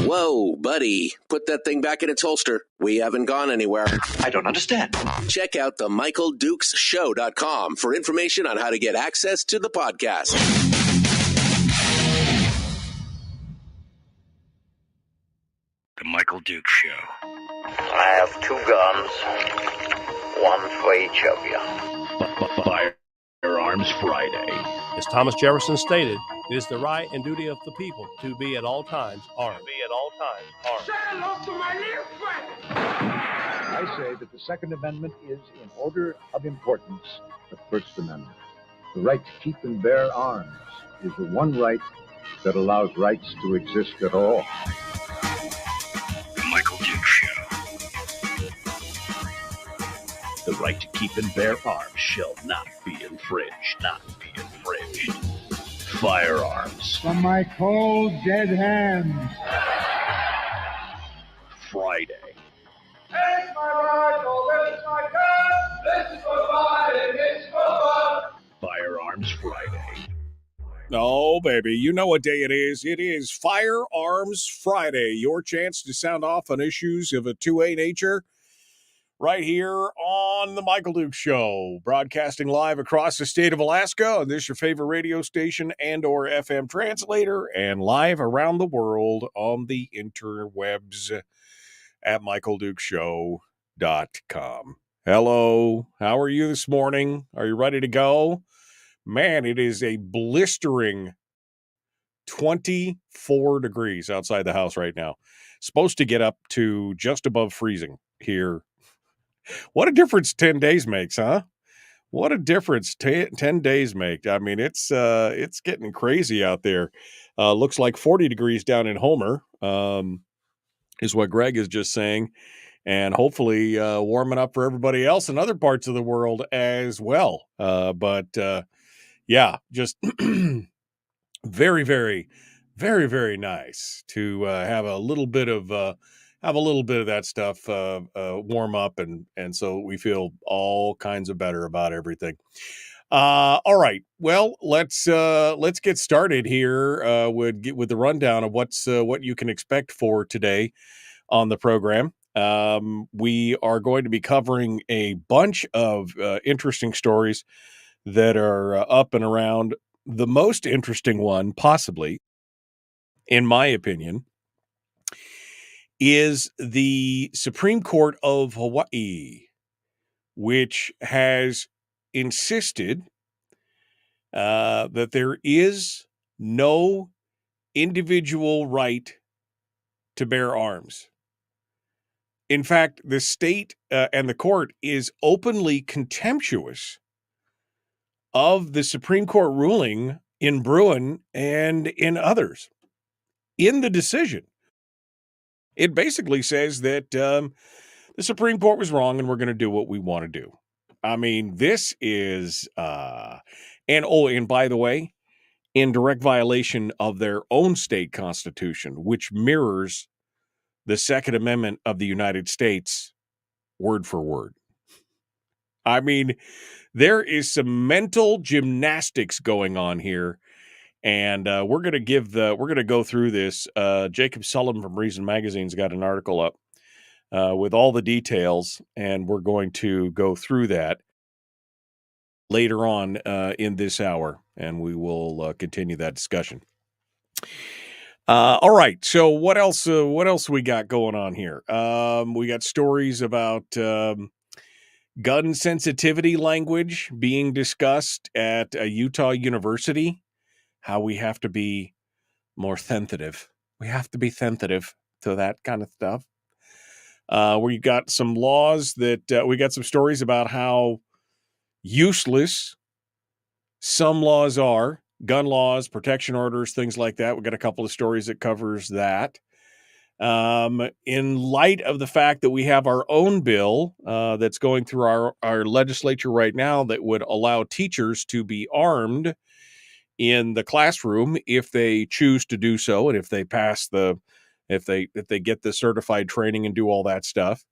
Whoa, buddy. Put that thing back in its holster. We haven't gone anywhere. I don't understand. Check out the MichaelDukesShow.com for information on how to get access to the podcast. The Michael Dukes Show. I have 2 guns, one for each of you. Firearms Friday. As Thomas Jefferson stated, it is the right and duty of the people to be at all times armed. Say hello to my little friend. I say that the Second Amendment is, in order of importance, the First Amendment. The right to keep and bear arms is the one right that allows rights to exist at all. The Michael Dukes Show. The right to keep and bear arms shall not be infringed. Firearms. From my cold, dead hands. Friday. Take my rifle, this is my gun. This is for fighting, it's for fun. Firearms Friday. Oh, baby, you know what day it is. It is Firearms Friday. Your chance to sound off on issues of a 2A nature right here on the Michael Dukes Show, broadcasting live across the state of Alaska on this your favorite radio station and or FM translator, and live around the world on the interwebs at michaeldukeshow.com. Hello, how are you this morning? Are you ready to go? Man, it is a blistering 24 degrees outside the house right now. Supposed to get up to just above freezing here. What a difference 10 days makes, huh? What a difference 10 days make. I mean, it's getting crazy out there. Looks like 40 degrees down in Homer, is what Greg is just saying. And hopefully warming up for everybody else in other parts of the world as well. Yeah, just very, very, very, very nice to have a little bit of have a little bit of that stuff warm up, and so we feel all kinds of better about everything. All right, well, let's get started here with the rundown of what you can expect for today on the program. We are going to be covering a bunch of interesting stories that are up and around. The most interesting one, possibly, in my opinion, is the Supreme Court of Hawaii, which has insisted that there is no individual right to bear arms. In fact, the state and the court is openly contemptuous of the Supreme Court ruling in Bruen and in others. In the decision, it basically says that the Supreme Court was wrong and we're going to do what we want to do. I mean, this is, and by the way, in direct violation of their own state constitution, which mirrors the Second Amendment of the United States word for word. I mean, there is some mental gymnastics going on here, and we're going to go through this. Jacob Sullivan from Reason Magazine's got an article up with all the details, and we're going to go through that later on in this hour, and we will continue that discussion. All right. So what else we got going on here? We got stories about gun sensitivity language being discussed at a Utah university, how we have to be more sensitive. We have to be sensitive to that kind of stuff. We got some laws that we got some stories about how useless some laws are. Gun laws, protection orders, things like that. We've got a couple of stories that covers that. In light of the fact that we have our own bill that's going through our legislature right now that would allow teachers to be armed in the classroom if they choose to do so, and if they pass if they get the certified training and do all that stuff.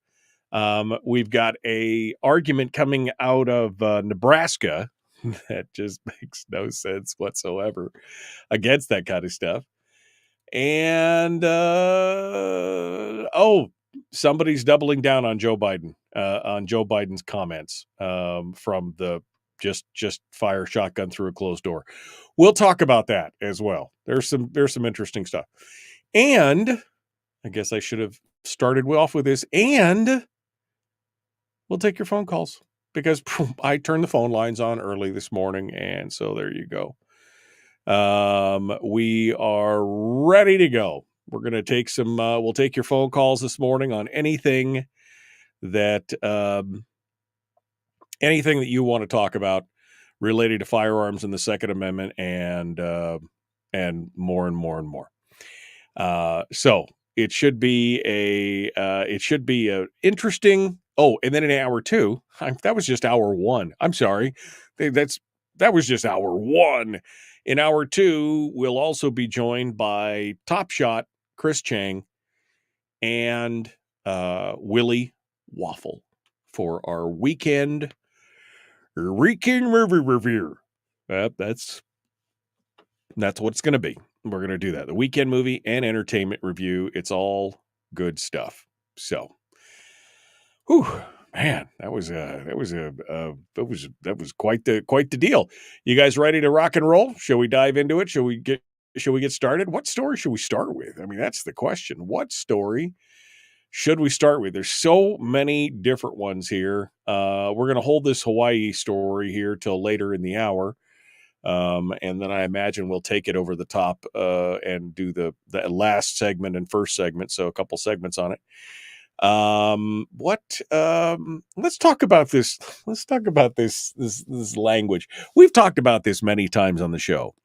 We've got a argument coming out of Nebraska that just makes no sense whatsoever against that kind of stuff. And somebody's doubling down on Joe Biden's comments from the just fire shotgun through a closed door. We'll talk about that as well. There's some interesting stuff. And I guess I should have started off with this. And we'll take your phone calls, because I turned the phone lines on early this morning, and so there you go. We are ready to go. We're going to take we'll take your phone calls this morning on anything that you want to talk about related to firearms and the Second Amendment, and more and more and more. So it should be a interesting. Oh, and then in hour two, that was just hour one. I'm sorry. That was just hour one. In hour two, we'll also be joined by Shot Chris Cheng and Willie Waffle for our weekend movie review. That's what it's going to be. We're going to do that. The weekend movie and entertainment review. It's all good stuff. So, whew, man, that was quite the deal. You guys ready to rock and roll? Shall we dive into it? Shall we get started? What story should we start with? I mean, that's the question. What story should we start with? There's so many different ones here. We're going to hold this Hawaii story here till later in the hour. And then I imagine we'll take it over the top and do the last segment and first segment. So a couple segments on it. Let's talk about this. Let's talk about this language. We've talked about this many times on the show.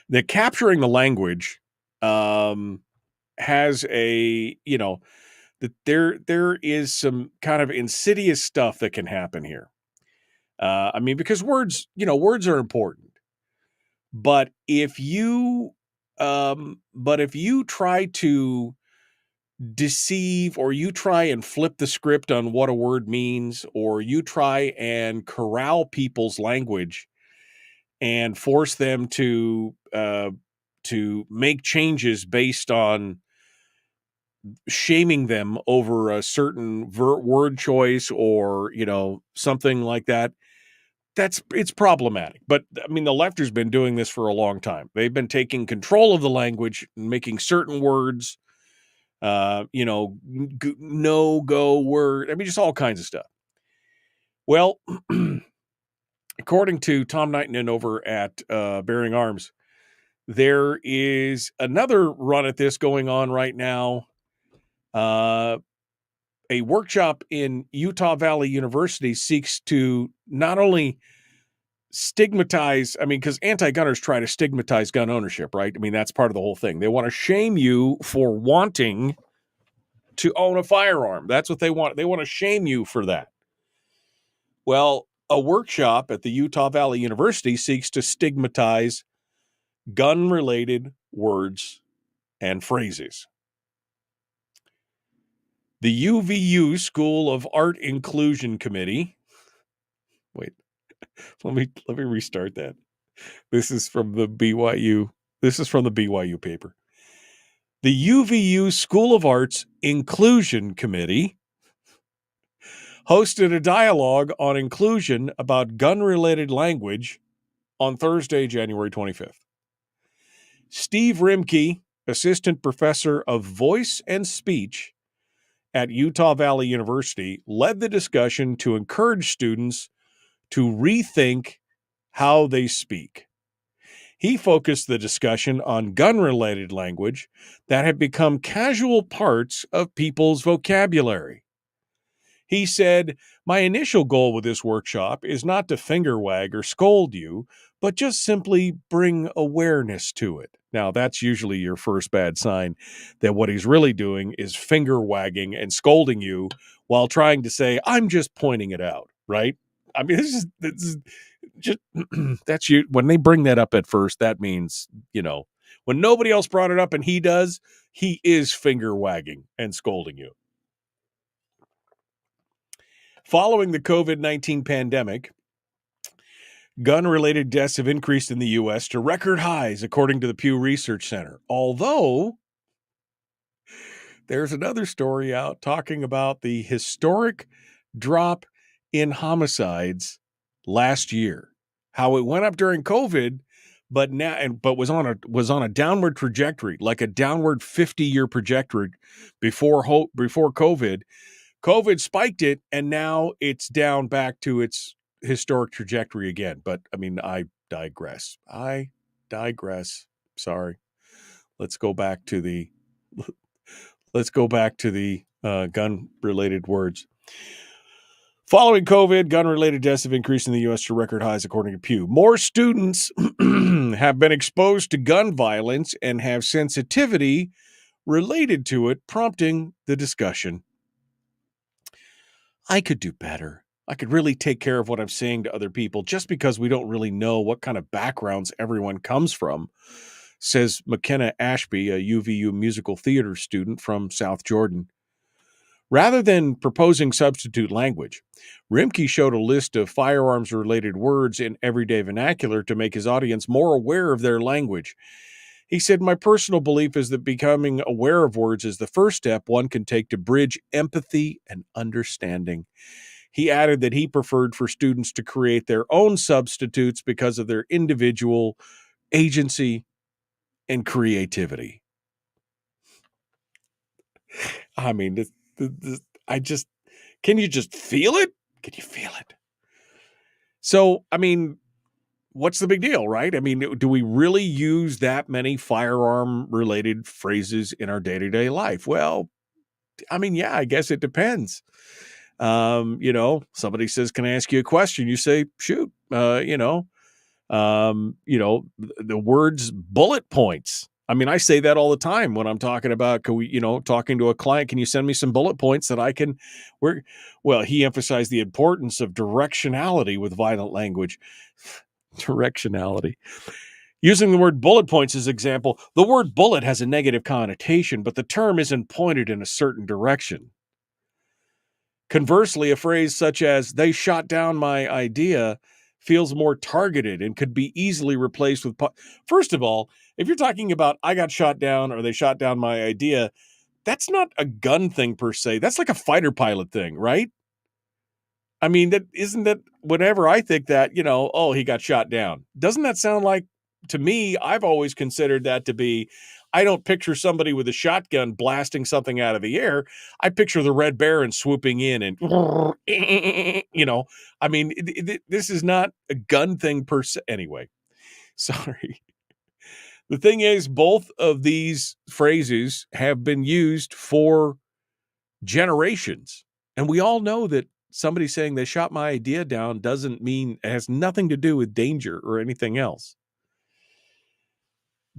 That capturing the language has that there is some kind of insidious stuff that can happen here. I mean, because words are important, but if you try to deceive, or you try and flip the script on what a word means, or you try and corral people's language and force them to make changes based on shaming them over a certain word choice or, something like that, it's problematic. But I mean, the left has been doing this for a long time. They've been taking control of the language and making certain words, no-go word. I mean, just all kinds of stuff. Well, according to Tom Knighton over at Bearing Arms, there is another run at this going on right now. A workshop in Utah Valley University seeks to not only stigmatize, because anti-gunners try to stigmatize gun ownership, right? I mean, that's part of the whole thing. They want to shame you for wanting to own a firearm. That's what they want. They want to shame you for that. Well, a workshop at the Utah Valley University seeks to stigmatize gun-related words and phrases. The UVU School of Art Inclusion Committee. Wait, let me restart that. This is from the BYU. This is from the BYU paper. The UVU School of Arts Inclusion Committee hosted a dialogue on inclusion about gun-related language on Thursday, January 25th. Steve Rimke, assistant professor of voice and speech at Utah Valley University, led the discussion to encourage students to rethink how they speak. He focused the discussion on gun-related language that had become casual parts of people's vocabulary. He said, "My initial goal with this workshop is not to finger wag or scold you, but just simply bring awareness to it." Now, that's usually your first bad sign that what he's really doing is finger wagging and scolding you while trying to say, "I'm just pointing it out," right? I mean, this is just, that's you. When they bring that up at first, that means, when nobody else brought it up and he does, he is finger wagging and scolding you. Following the COVID-19 pandemic, gun-related deaths have increased in the U.S. to record highs, according to the Pew Research Center. Although, there's another story out talking about the historic drop in homicides last year. How it went up during COVID, but was on a downward trajectory, like a downward 50-year trajectory before COVID. COVID spiked it, and now it's down back to its historic trajectory again. But I digress. Sorry. Let's go back to the gun-related words. Following COVID, gun-related deaths have increased in the U.S. to record highs, according to Pew. More students have been exposed to gun violence and have sensitivity related to it, prompting the discussion. I could do better. I could really take care of what I'm saying to other people just because we don't really know what kind of backgrounds everyone comes from, says McKenna Ashby, a UVU musical theater student from South Jordan. Rather than proposing substitute language, Rimke showed a list of firearms-related words in everyday vernacular to make his audience more aware of their language. He said, "My personal belief is that becoming aware of words is the first step one can take to bridge empathy and understanding." He added that he preferred for students to create their own substitutes because of their individual agency and creativity. I mean, can you just feel it? Can you feel it? So, what's the big deal, right? Do we really use that many firearm-related phrases in our day-to-day life? Well, yeah, I guess it depends. Somebody says, "Can I ask you a question?" You say, "Shoot." The words bullet points. I say that all the time when I'm talking about, talking to a client, "Can you send me some bullet points that I can work?" Well, he emphasized the importance of directionality with violent language. Directionality. Using the word bullet points as example, the word bullet has a negative connotation, but the term isn't pointed in a certain direction. Conversely, a phrase such as, they shot down my idea, feels more targeted and could be easily replaced with... First of all, if you're talking about, I got shot down or they shot down my idea, that's not a gun thing per se. That's like a fighter pilot thing, right? I mean, isn't that whenever I think that, oh, he got shot down. Doesn't that sound like, to me, I've always considered that to be, I don't picture somebody with a shotgun blasting something out of the air. I picture the Red Baron swooping in and, I mean, this is not a gun thing per se. Anyway, sorry. The thing is, both of these phrases have been used for generations. And we all know that somebody saying they shot my idea down doesn't mean, it has nothing to do with danger or anything else.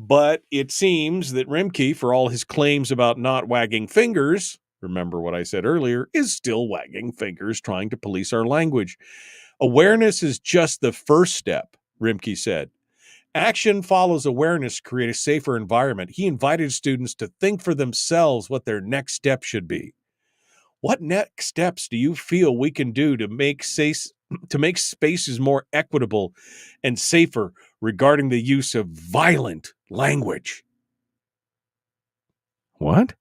But it seems that Rimke, for all his claims about not wagging fingers, remember what I said earlier, is still wagging fingers trying to police our language. Awareness is just the first step, Rimke said. Action follows awareness to create a safer environment. He invited students to think for themselves what their next step should be. What next steps do you feel we can do to make spaces more equitable and safer regarding the use of violent language? What?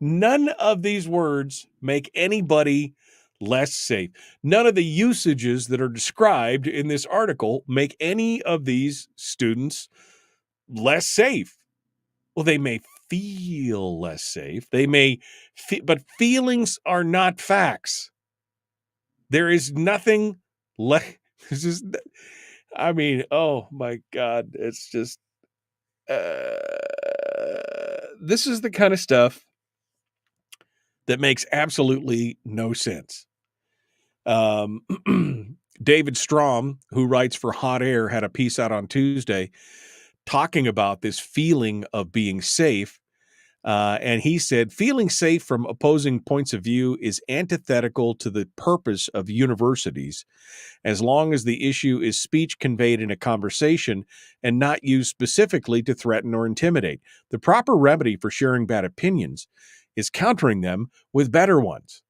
None of these words make anybody less safe. None of the usages that are described in this article make any of these students less safe. Well, they may feel less safe. They may, but feelings are not facts. There is nothing like this. Is, I mean, oh my God, it's just this is the kind of stuff that makes absolutely no sense. David Strom, who writes for Hot Air, had a piece out on Tuesday talking about this feeling of being safe. And he said, feeling safe from opposing points of view is antithetical to the purpose of universities, as long as the issue is speech conveyed in a conversation and not used specifically to threaten or intimidate. The proper remedy for sharing bad opinions is countering them with better ones,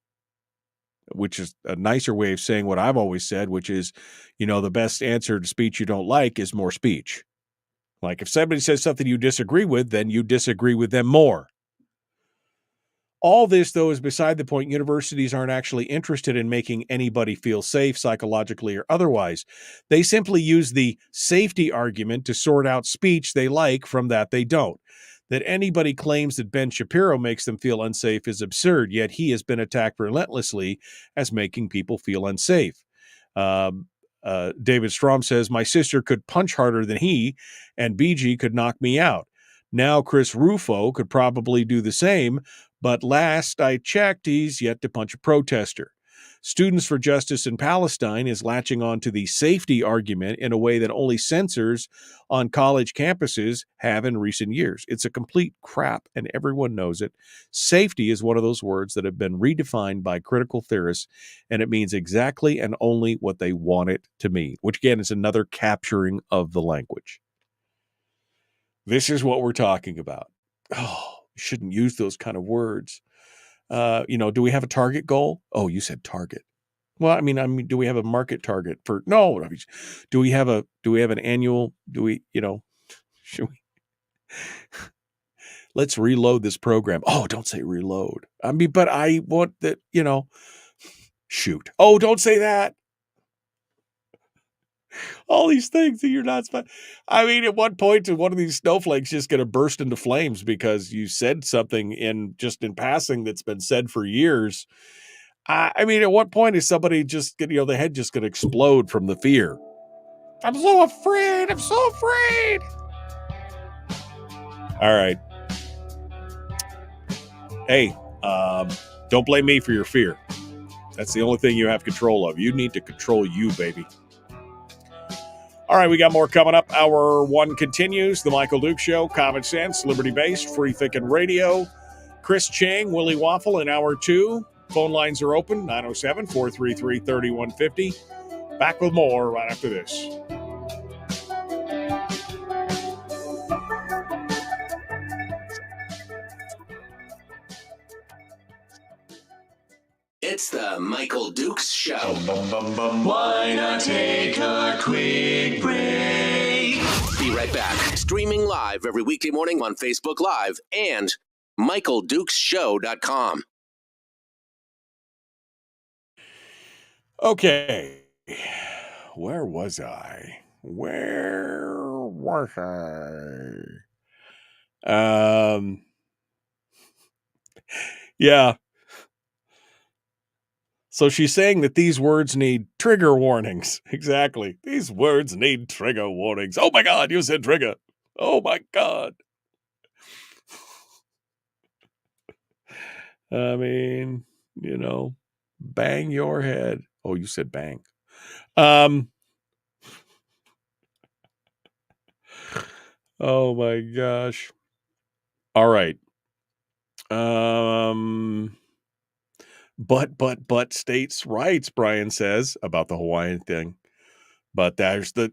which is a nicer way of saying what I've always said, which is, the best answer to speech you don't like is more speech. Like if somebody says something you disagree with, then you disagree with them more. All this, though, is beside the point. Universities aren't actually interested in making anybody feel safe psychologically or otherwise. They simply use the safety argument to sort out speech they like from that they don't. That anybody claims that Ben Shapiro makes them feel unsafe is absurd, yet he has been attacked relentlessly as making people feel unsafe. David Strom says, my sister could punch harder than he, and BG could knock me out. Now Chris Rufo could probably do the same, but last I checked, he's yet to punch a protester. Students for Justice in Palestine is latching on to the safety argument in a way that only censors on college campuses have in recent years. It's a complete crap, and everyone knows it. Safety is one of those words that have been redefined by critical theorists, and it means exactly and only what they want it to mean, which again is another capturing of the language. This is what we're talking about. Oh, you shouldn't use those kind of words. Do we have a target goal? Oh, you said target. Well, I mean, do we have a market target for? No. Do we have an annual? Should we? Let's reload this program. Oh, don't say reload. I mean, but I want that, shoot. Oh, don't say that. All these things that you're not supposed. I mean, at one point, one of these snowflakes just going to burst into flames because you said something in passing that's been said for years. I mean, at what point is somebody just the head just going to explode from the fear? I'm so afraid. I'm so afraid. All right. Hey, don't blame me for your fear. That's the only thing you have control of. You need to control you, baby. All right, we got more coming up. Hour 1 continues. The Michael Duke Show, common sense, liberty-based, free-thinking radio. Chris Cheng, Willie Waffle in Hour 2. Phone lines are open, 907-433-3150. Back with more right after this. It's the Michael Dukes Show. Why not take a quick break? Be right back. Streaming live every weekday morning on Facebook Live and MichaelDukesShow.com. Okay. Where was I? Yeah. So she's saying that these words need trigger warnings. Exactly. These words need trigger warnings. Oh my God, you said trigger. Oh my God. I mean, bang your head. Oh, you said bang. Oh my gosh. All right. But states' rights, Brian says about the Hawaiian thing. But there's the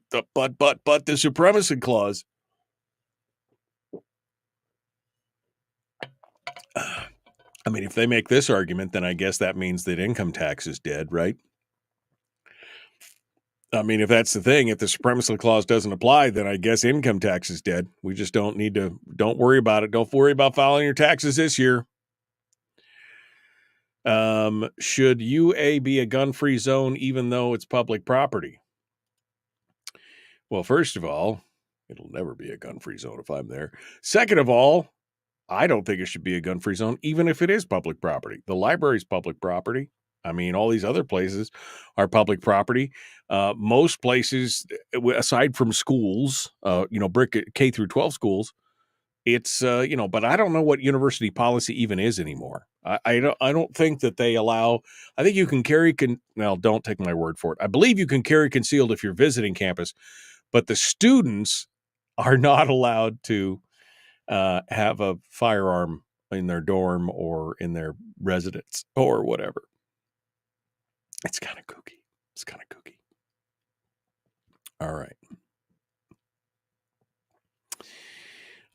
supremacy clause. I mean, if they make this argument, then I guess that means that income tax is dead, right? I mean, if that's the thing, if the supremacy clause doesn't apply, then I guess income tax is dead. We just don't worry about it. Don't worry about filing your taxes this year. Should UA be a gun-free zone even though it's public property? Well, first of all, it'll never be a gun-free zone if I'm there. Second of all, I don't think it should be a gun-free zone, even if it is public property. The library's public property. I mean, all these other places are public property. Most places, aside from schools, brick K through 12 schools, it's but I don't know what university policy even is anymore. I don't think that they allow. I think you can carry. Don't take my word for it. I believe you can carry concealed if you're visiting campus, but the students are not allowed to have a firearm in their dorm or in their residence or whatever. It's kind of kooky. All right.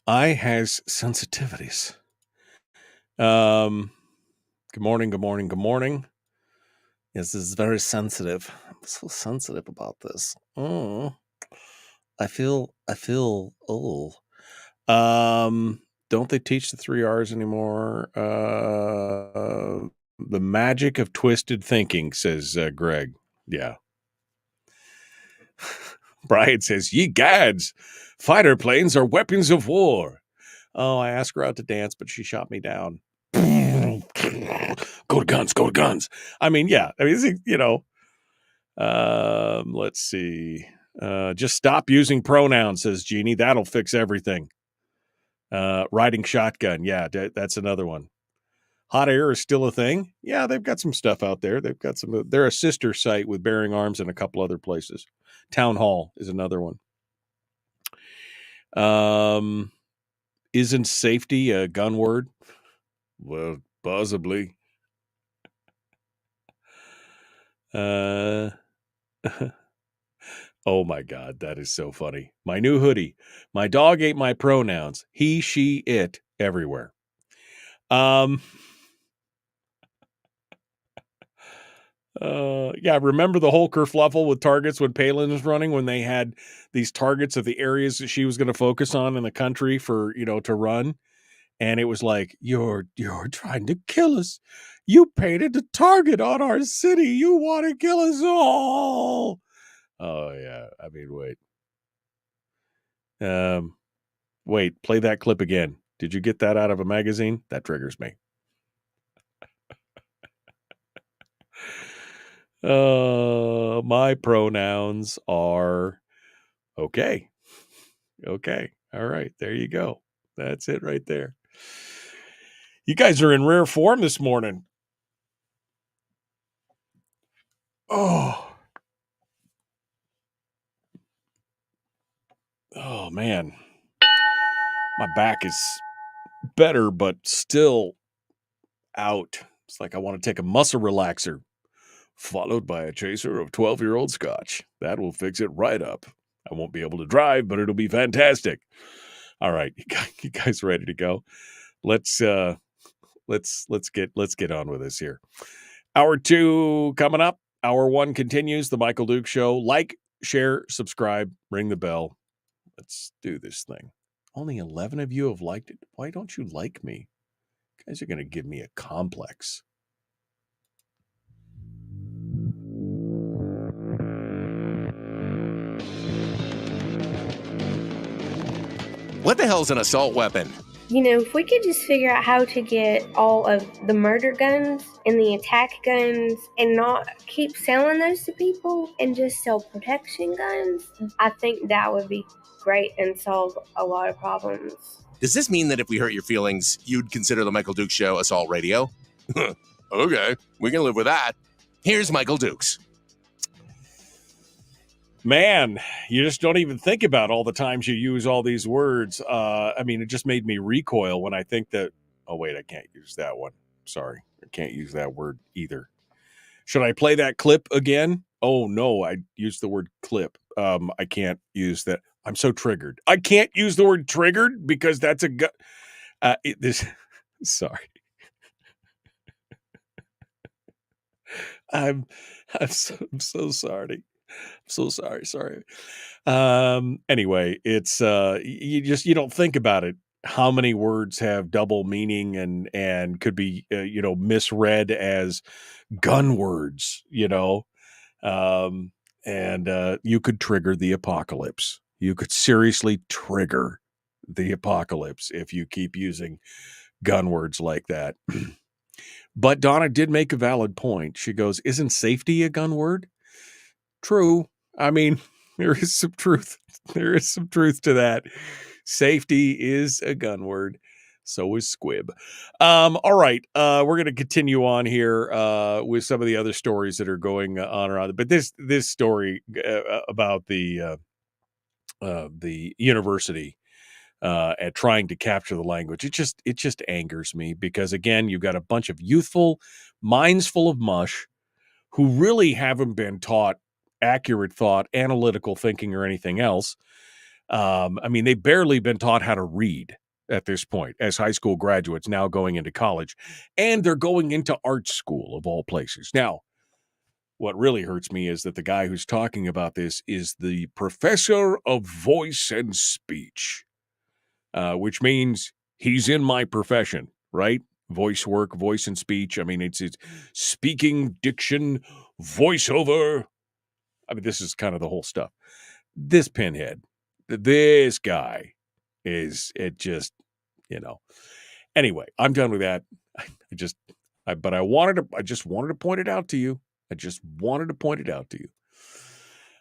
I has sensitivities. Good morning. Yes, this is very sensitive. I'm so sensitive about this. I feel old. Don't they teach the 3 R's anymore? The magic of twisted thinking, says Greg. Yeah. Brian says, ye gads, fighter planes are weapons of war. Oh, I asked her out to dance, but she shot me down. Go to guns. I mean, yeah. I mean, let's see. Just stop using pronouns, says Jeannie. That'll fix everything. Riding shotgun. Yeah, that's another one. Hot air is still a thing. Yeah, they've got some stuff out there. They're a sister site with Bearing Arms and a couple other places. Town Hall is another one. Isn't safety a gun word? Well, possibly. Oh my God, that is so funny. My new hoodie. My dog ate my pronouns. He, she, it, everywhere. Yeah, remember the whole kerfluffle with targets when Palin was running, when they had these targets of the areas that she was going to focus on in the country for, to run. And it was like, you're trying to kill us. You painted a target on our city. You want to kill us all. Oh, yeah. I mean, wait, play that clip again. Did you get that out of a magazine? That triggers me. My pronouns are okay. Okay. All right. There you go. That's it right there. You guys are in rare form this morning. Oh man. My back is better, but still out. It's like I want to take a muscle relaxer followed by a chaser of 12-year-old scotch. That will fix it right up. I won't be able to drive, but it'll be fantastic. All right, you guys ready to go? Let's get on with this here. Hour 2 coming up. Hour 1 continues. The Michael Duke Show. Like, share, subscribe, ring the bell. Let's do this thing. Only 11 of you have liked it. Why don't you like me? You guys are going to give me a complex. What the hell's an assault weapon? You know, if we could just figure out how to get all of the murder guns and the attack guns and not keep selling those to people and just sell protection guns, I think that would be great and solve a lot of problems. Does this mean that if we hurt your feelings, you'd consider the Michael Dukes Show assault radio? Okay, we can live with that. Here's Michael Dukes. Man, you just don't even think about all the times you use all these words. I mean, it just made me recoil when I think that, oh, wait, I can't use that one. Sorry, I can't use that word either. Should I play that clip again? Oh, no, I used the word clip. I can't use that. I'm so triggered. I can't use the word triggered because that's sorry. I'm so sorry. So sorry. Anyway, it's you don't think about it. How many words have double meaning and could be misread as gun words, and you could trigger the apocalypse. You could seriously trigger the apocalypse if you keep using gun words like that. But Donna did make a valid point. She goes, "Isn't safety a gun word?" True. I mean, there is some truth. There is some truth to that. Safety is a gun word. So is squib. All right. We're going to continue on here with some of the other stories that are going on around. But this story about the university at trying to capture the language, it just angers me because, again, you've got a bunch of youthful minds full of mush who really haven't been taught accurate thought, analytical thinking, or anything else. I mean, they've barely been taught how to read at this point as high school graduates now going into college, and they're going into art school of all places. Now, what really hurts me is that the guy who's talking about this is the professor of voice and speech, which means he's in my profession, right? Voice work, voice and speech. I mean, it's speaking, diction, voiceover. I mean, this is kind of the whole stuff. This pinhead, this guy it just, Anyway, I'm done with that. I just wanted to point it out to you.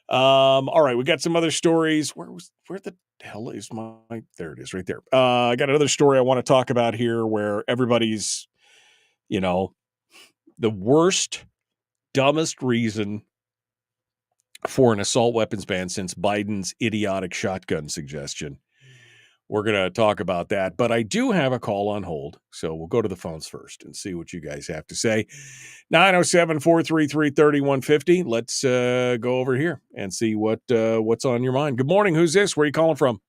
All right, we got some other stories. Where the hell is there it is right there. I got another story I want to talk about here where everybody's, the worst, dumbest reason for an assault weapons ban since Biden's idiotic shotgun suggestion. We're going to talk about that, but I do have a call on hold, so we'll go to the phones first and see what you guys have to say. 907-433-3150. Let's go over here and see what's on your mind. Good morning. Who's this? Where are you calling from?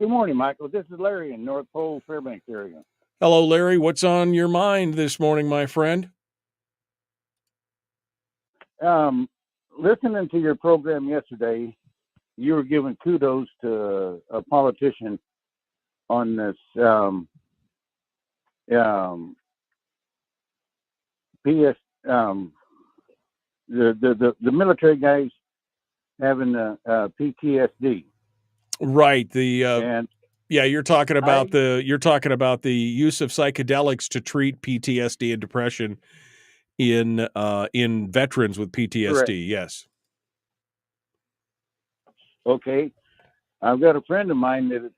Good morning, Michael. This is Larry in North Pole, Fairbanks area. Hello, Larry. What's on your mind this morning, my friend? Listening to your program yesterday, you were giving kudos to a politician on this the military guys having PTSD. Right. You're talking about the use of psychedelics to treat PTSD and depression in veterans with PTSD. Correct. Yes. Okay, I've got a friend of mine that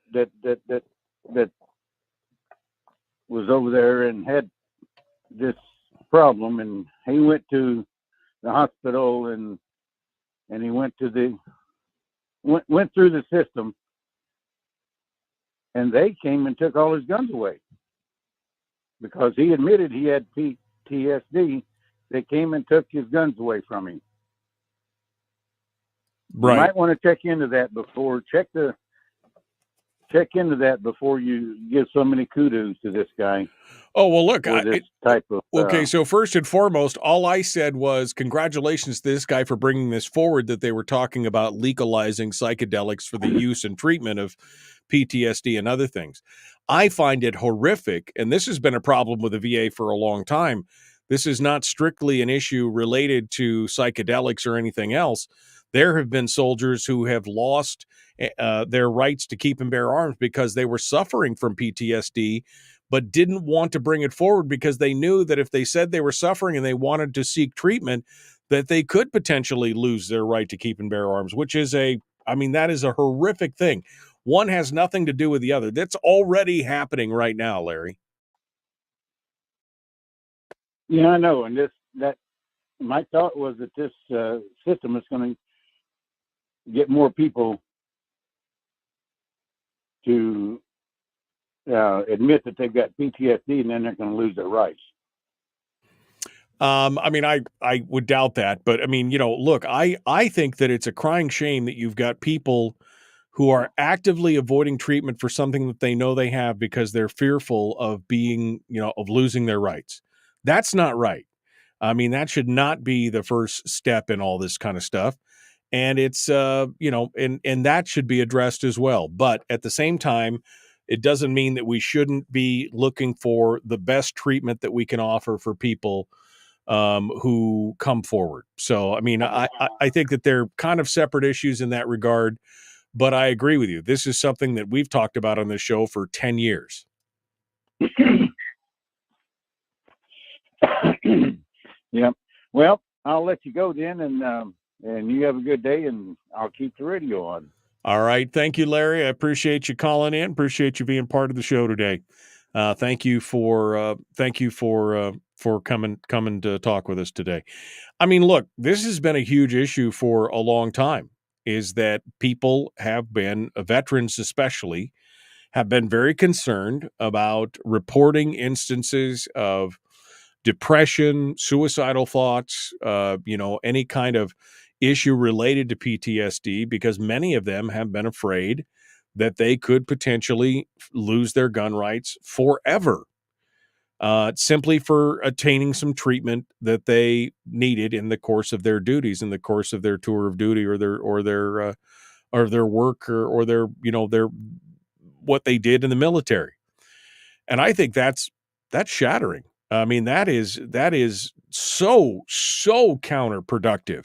was over there and had this problem, and he went to the hospital and he went through the system, and they came and took all his guns away because he admitted he had PTSD, they came and took his guns away from him. Right. You might want to check into that before you give so many kudos to this guy. Oh, well, look, Okay, so first and foremost, all I said was congratulations to this guy for bringing this forward, that they were talking about legalizing psychedelics for the use and treatment of PTSD and other things. I find it horrific, and this has been a problem with the VA for a long time. This is not strictly an issue related to psychedelics or anything else. There have been soldiers who have lost their rights to keep and bear arms because they were suffering from PTSD, but didn't want to bring it forward because they knew that if they said they were suffering and they wanted to seek treatment, that they could potentially lose their right to keep and bear arms, which is that is a horrific thing. One has nothing to do with the other. That's already happening right now, Larry. Yeah, I know. And my thought was that this system is going to get more people to admit that they've got PTSD, and then they're going to lose their rights. I would doubt that, but look, I think that it's a crying shame that you've got people who are actively avoiding treatment for something that they know they have because they're fearful of being, of losing their rights. That's not right. That should not be the first step in all this kind of stuff. And it's, and that should be addressed as well. But at the same time, it doesn't mean that we shouldn't be looking for the best treatment that we can offer for people who come forward. So, I think that they're kind of separate issues in that regard, but I agree with you. This is something that we've talked about on this show for 10 years. Yeah. Well, I'll let you go then, and you have a good day, and I'll keep the radio on. All right. Thank you, Larry. I appreciate you calling in. Appreciate you being part of the show today. Thank you for coming to talk with us today. Look, this has been a huge issue for a long time, is that people have been, veterans especially, have been very concerned about reporting instances of depression, suicidal thoughts, any kind of issue related to PTSD, because many of them have been afraid that they could potentially lose their gun rights forever, simply for attaining some treatment that they needed in the course of their duties, in the course of their tour of duty, or their work, or their what they did in the military. And I think that's shattering. That is so counterproductive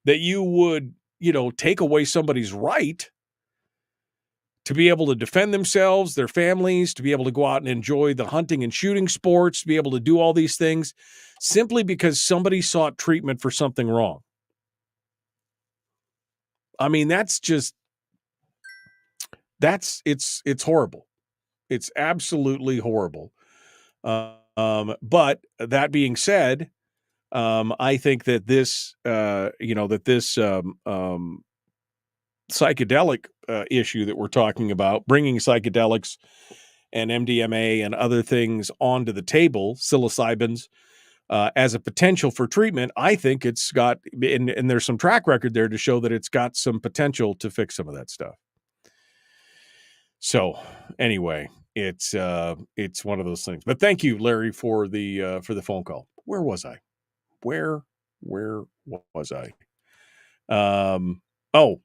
that you would, take away somebody's right to be able to defend themselves, their families, to be able to go out and enjoy the hunting and shooting sports, to be able to do all these things simply because somebody sought treatment for something wrong. It's horrible. It's absolutely horrible. But that being said, I think that this psychedelic issue that we're talking about, bringing psychedelics and MDMA and other things onto the table, psilocybins, as a potential for treatment, I think it's got, and there's some track record there to show that it's got some potential to fix some of that stuff. So anyway, it's one of those things. But thank you, Larry, for the phone call. Where was I? Where was I? Oh,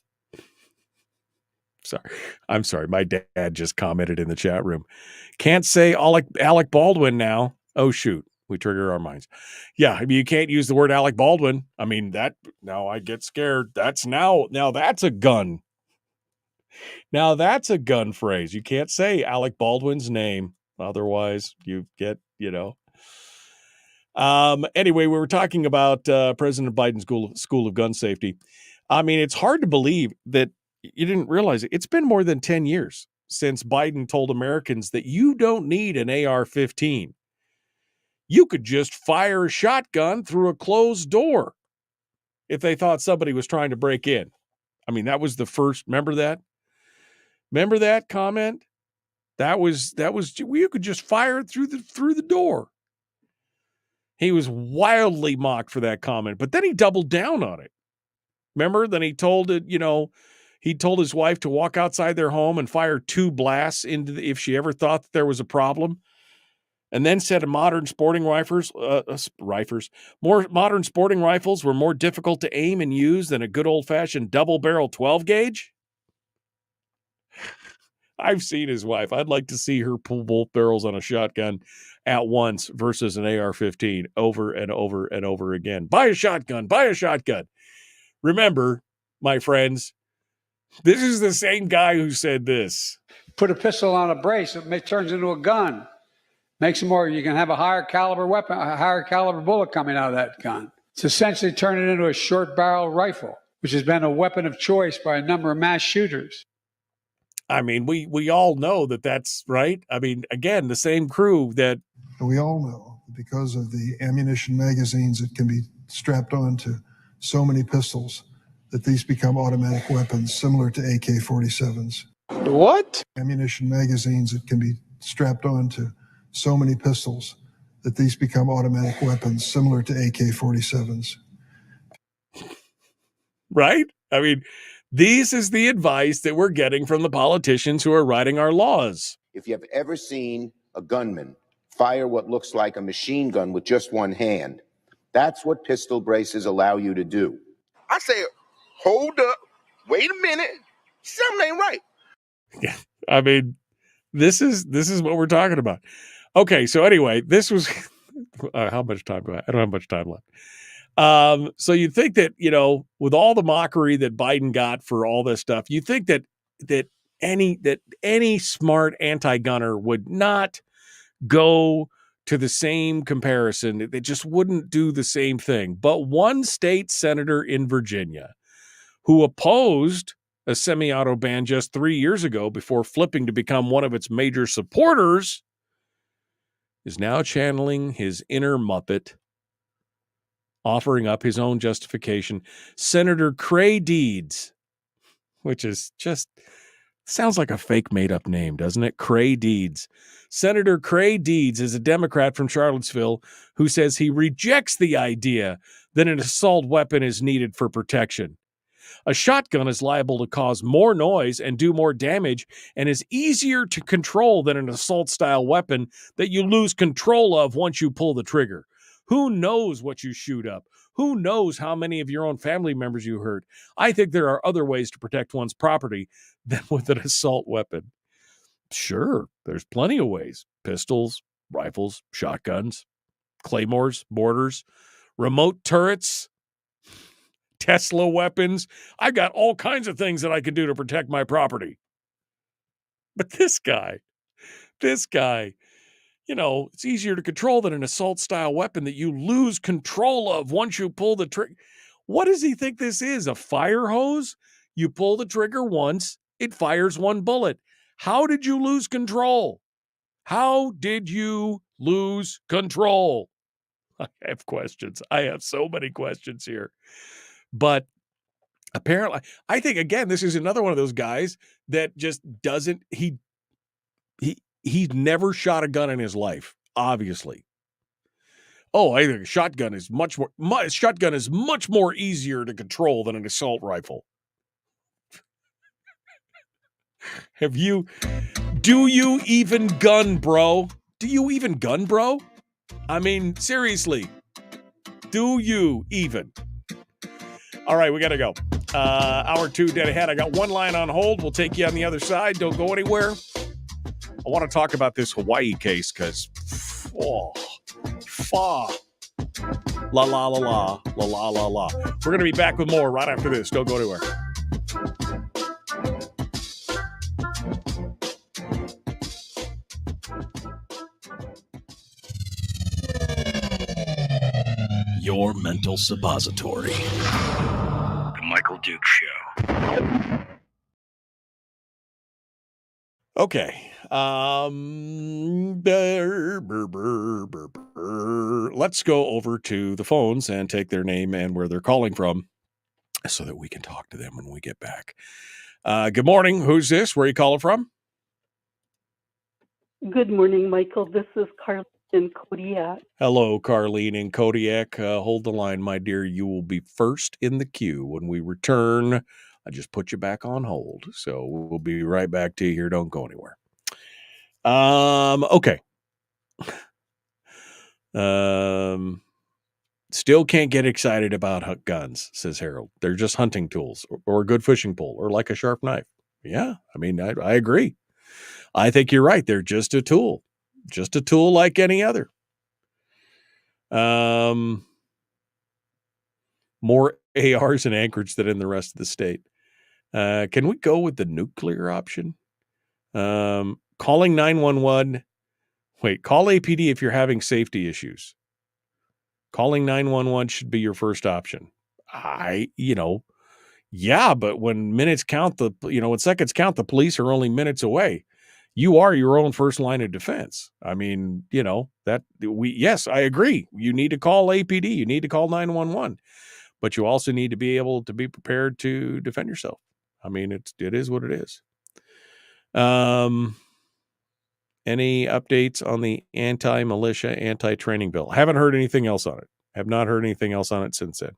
sorry. I'm sorry. My dad just commented in the chat room. Can't say Alec Baldwin now. Oh, shoot. We trigger our minds. Yeah. You can't use the word Alec Baldwin. Now I get scared. Now that's a gun. Now that's a gun phrase. You can't say Alec Baldwin's name. Otherwise you get, Anyway, we were talking about President Biden's School of Gun Safety. It's hard to believe that you didn't realize it. It's been more than 10 years since Biden told Americans that you don't need an AR-15. You could just fire a shotgun through a closed door if they thought somebody was trying to break in. That was the first. Remember that? Remember that comment? That was you could just fire it through the door. He was wildly mocked for that comment, but then he doubled down on it. Remember? Then he told it, he told his wife to walk outside their home and fire 2 blasts if she ever thought that there was a problem. And then said modern sporting modern sporting rifles were more difficult to aim and use than a good old-fashioned double-barrel 12-gauge. I've seen his wife. I'd like to see her pull both barrels on a shotgun at once versus an AR-15 over and over and over again. Buy a shotgun. Buy a shotgun. Remember, my friends, this is the same guy who said this. Put a pistol on a brace, it turns into a gun. Makes it more, you can have a higher caliber weapon, a higher caliber bullet coming out of that gun. It's essentially turned it into a short barrel rifle, which has been a weapon of choice by a number of mass shooters. I mean, we all know that that's right. I mean, again, the same crew that... We all know that because of the ammunition magazines that can be strapped on to so many pistols, that these become automatic weapons similar to AK-47s. What? Ammunition magazines that can be strapped on to so many pistols, that these become automatic weapons similar to AK-47s. Right? I mean... This is the advice that we're getting from the politicians who are writing our laws. If you have ever seen a gunman fire what looks like a machine gun with just one hand, that's what pistol braces allow you to do. I say, hold up, wait a minute, something ain't right. Yeah, I mean, this is what we're talking about. Okay, so anyway, this was how much time do I don't have much time left. So you'd think that, with all the mockery that Biden got for all this stuff, you think that any smart anti-gunner would not go to the same comparison. They just wouldn't do the same thing. But one state senator in Virginia who opposed a semi-auto ban just 3 years ago before flipping to become one of its major supporters is now channeling his inner Muppet, offering up his own justification. Senator Cray Deeds, which is just sounds like a fake made-up name, doesn't it? Cray Deeds. Senator Cray Deeds is a Democrat from Charlottesville who says he rejects the idea that an assault weapon is needed for protection. A shotgun is liable to cause more noise and do more damage and is easier to control than an assault-style weapon that you lose control of once you pull the trigger. Who knows what you shoot up? Who knows how many of your own family members you hurt? I think there are other ways to protect one's property than with an assault weapon. Sure, there's plenty of ways. Pistols, rifles, shotguns, claymores, mortars, remote turrets, Tesla weapons. I got all kinds of things that I can do to protect my property. But this guy, it's easier to control than an assault-style weapon that you lose control of once you pull the trigger. What does he think this is, a fire hose? You pull the trigger once, it fires one bullet. How did you lose control? How did you lose control? I have questions. I have so many questions here. But apparently, I think, again, this is another one of those guys that just doesn't, he's never shot a gun in his life, obviously. Oh, I think a shotgun is much more easier to control than an assault rifle. Do you even gun, bro? Do you even gun, bro? I mean, seriously, do you even? All right, we got to go. Hour 2 dead ahead. I got one line on hold. We'll take you on the other side. Don't go anywhere. I want to talk about this Hawaii case because, la la la la, la la la la. We're going to be back with more right after this. Don't go anywhere. Your mental suppository. The Michael Duke Show. Okay. Let's go over to the phones and take their name and where they're calling from so that we can talk to them when we get back. Good morning. Who's this? Where are you calling from? Good morning, Michael. This is Carla In Kodiak. Hello, Carlene in Kodiak. Hold the line, my dear. You will be first in the queue when we return. I just put you back on hold, so we'll be right back to you here. Don't go anywhere. Okay. Still can't get excited about guns, says Harold. They're just hunting tools or a good fishing pole or like a sharp knife. Yeah, I mean, I agree. I think you're right. They're just a tool like any other. More ARs in Anchorage than in the rest of the state. Can we go with the nuclear option? Calling 911. Wait, call APD if you're having safety issues. Calling 911 should be your first option. Yeah, but when minutes count, when seconds count, the police are only minutes away. You are your own first line of defense. I mean, yes, I agree. You need to call APD. You need to call 911, but you also need to be able to be prepared to defend yourself. I mean, it is what it is. Any updates on the anti-militia, anti-training bill? Haven't heard anything else on it. Have not heard anything else on it since then.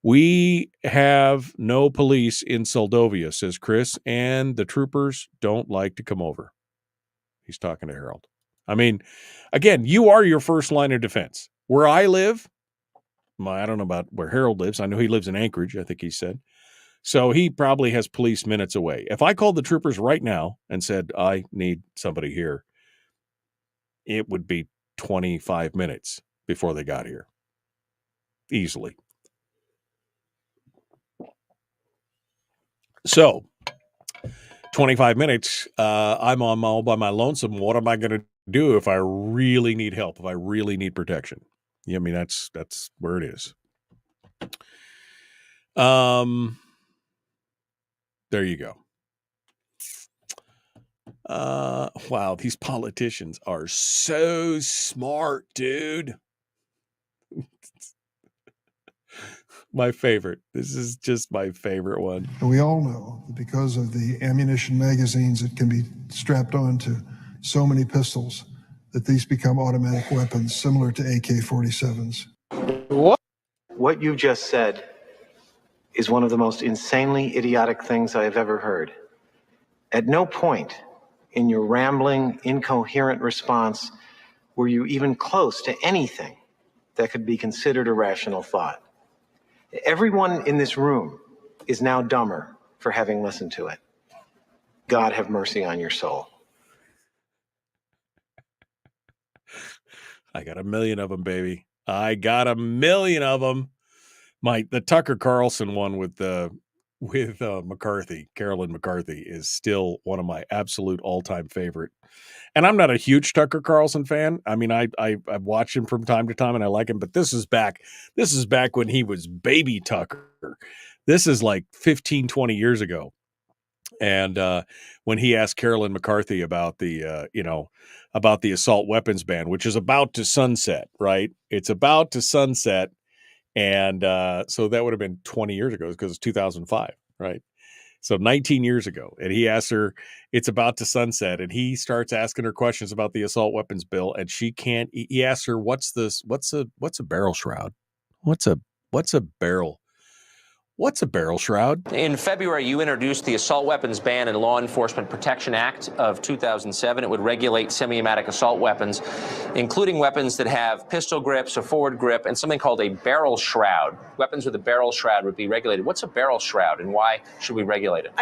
We have no police in Soldovia, says Chris, and the troopers don't like to come over. He's talking to Harold. I mean, again, you are your first line of defense. Where I live, I don't know about where Harold lives. I know he lives in Anchorage, I think he said. So he probably has police minutes away. If I called the troopers right now and said, I need somebody here, it would be 25 minutes before they got here. Easily. So 25 minutes, I'm all by my lonesome. What am I going to do if I really need help, if I really need protection? Yeah, I mean, that's where it is. There you go. Wow, these politicians are so smart, dude. My favorite. This is just my favorite one. And we all know that because of the ammunition magazines that can be strapped onto so many pistols, that these become automatic weapons similar to AK-47s. What you just said is one of the most insanely idiotic things I have ever heard. At no point in your rambling, incoherent response were you even close to anything that could be considered a rational thought. Everyone in this room is now dumber for having listened to it. God have mercy on your soul. I got a million of them, baby. I got a million of them. The Tucker Carlson one with McCarthy, Carolyn McCarthy, is still one of my absolute all-time favorite. And I'm not a huge Tucker Carlson fan. I mean, I watch him from time to time and I like him, but this is back when he was baby Tucker. This is like 15, 20 years ago. And when he asked Carolyn McCarthy about the assault weapons ban, which is about to sunset, right? It's about to sunset. And so that would have been 20 years ago because it's 2005, right? So 19 years ago. And he asked her, it's about to sunset. And he starts asking her questions about the assault weapons bill. And he asked her, what's a barrel shroud? What's a barrel? What's a barrel shroud? In February, you introduced the Assault Weapons Ban and Law Enforcement Protection Act of 2007. It would regulate semi-automatic assault weapons, including weapons that have pistol grips, a forward grip, and something called a barrel shroud. Weapons with a barrel shroud would be regulated. What's a barrel shroud, and why should we regulate it?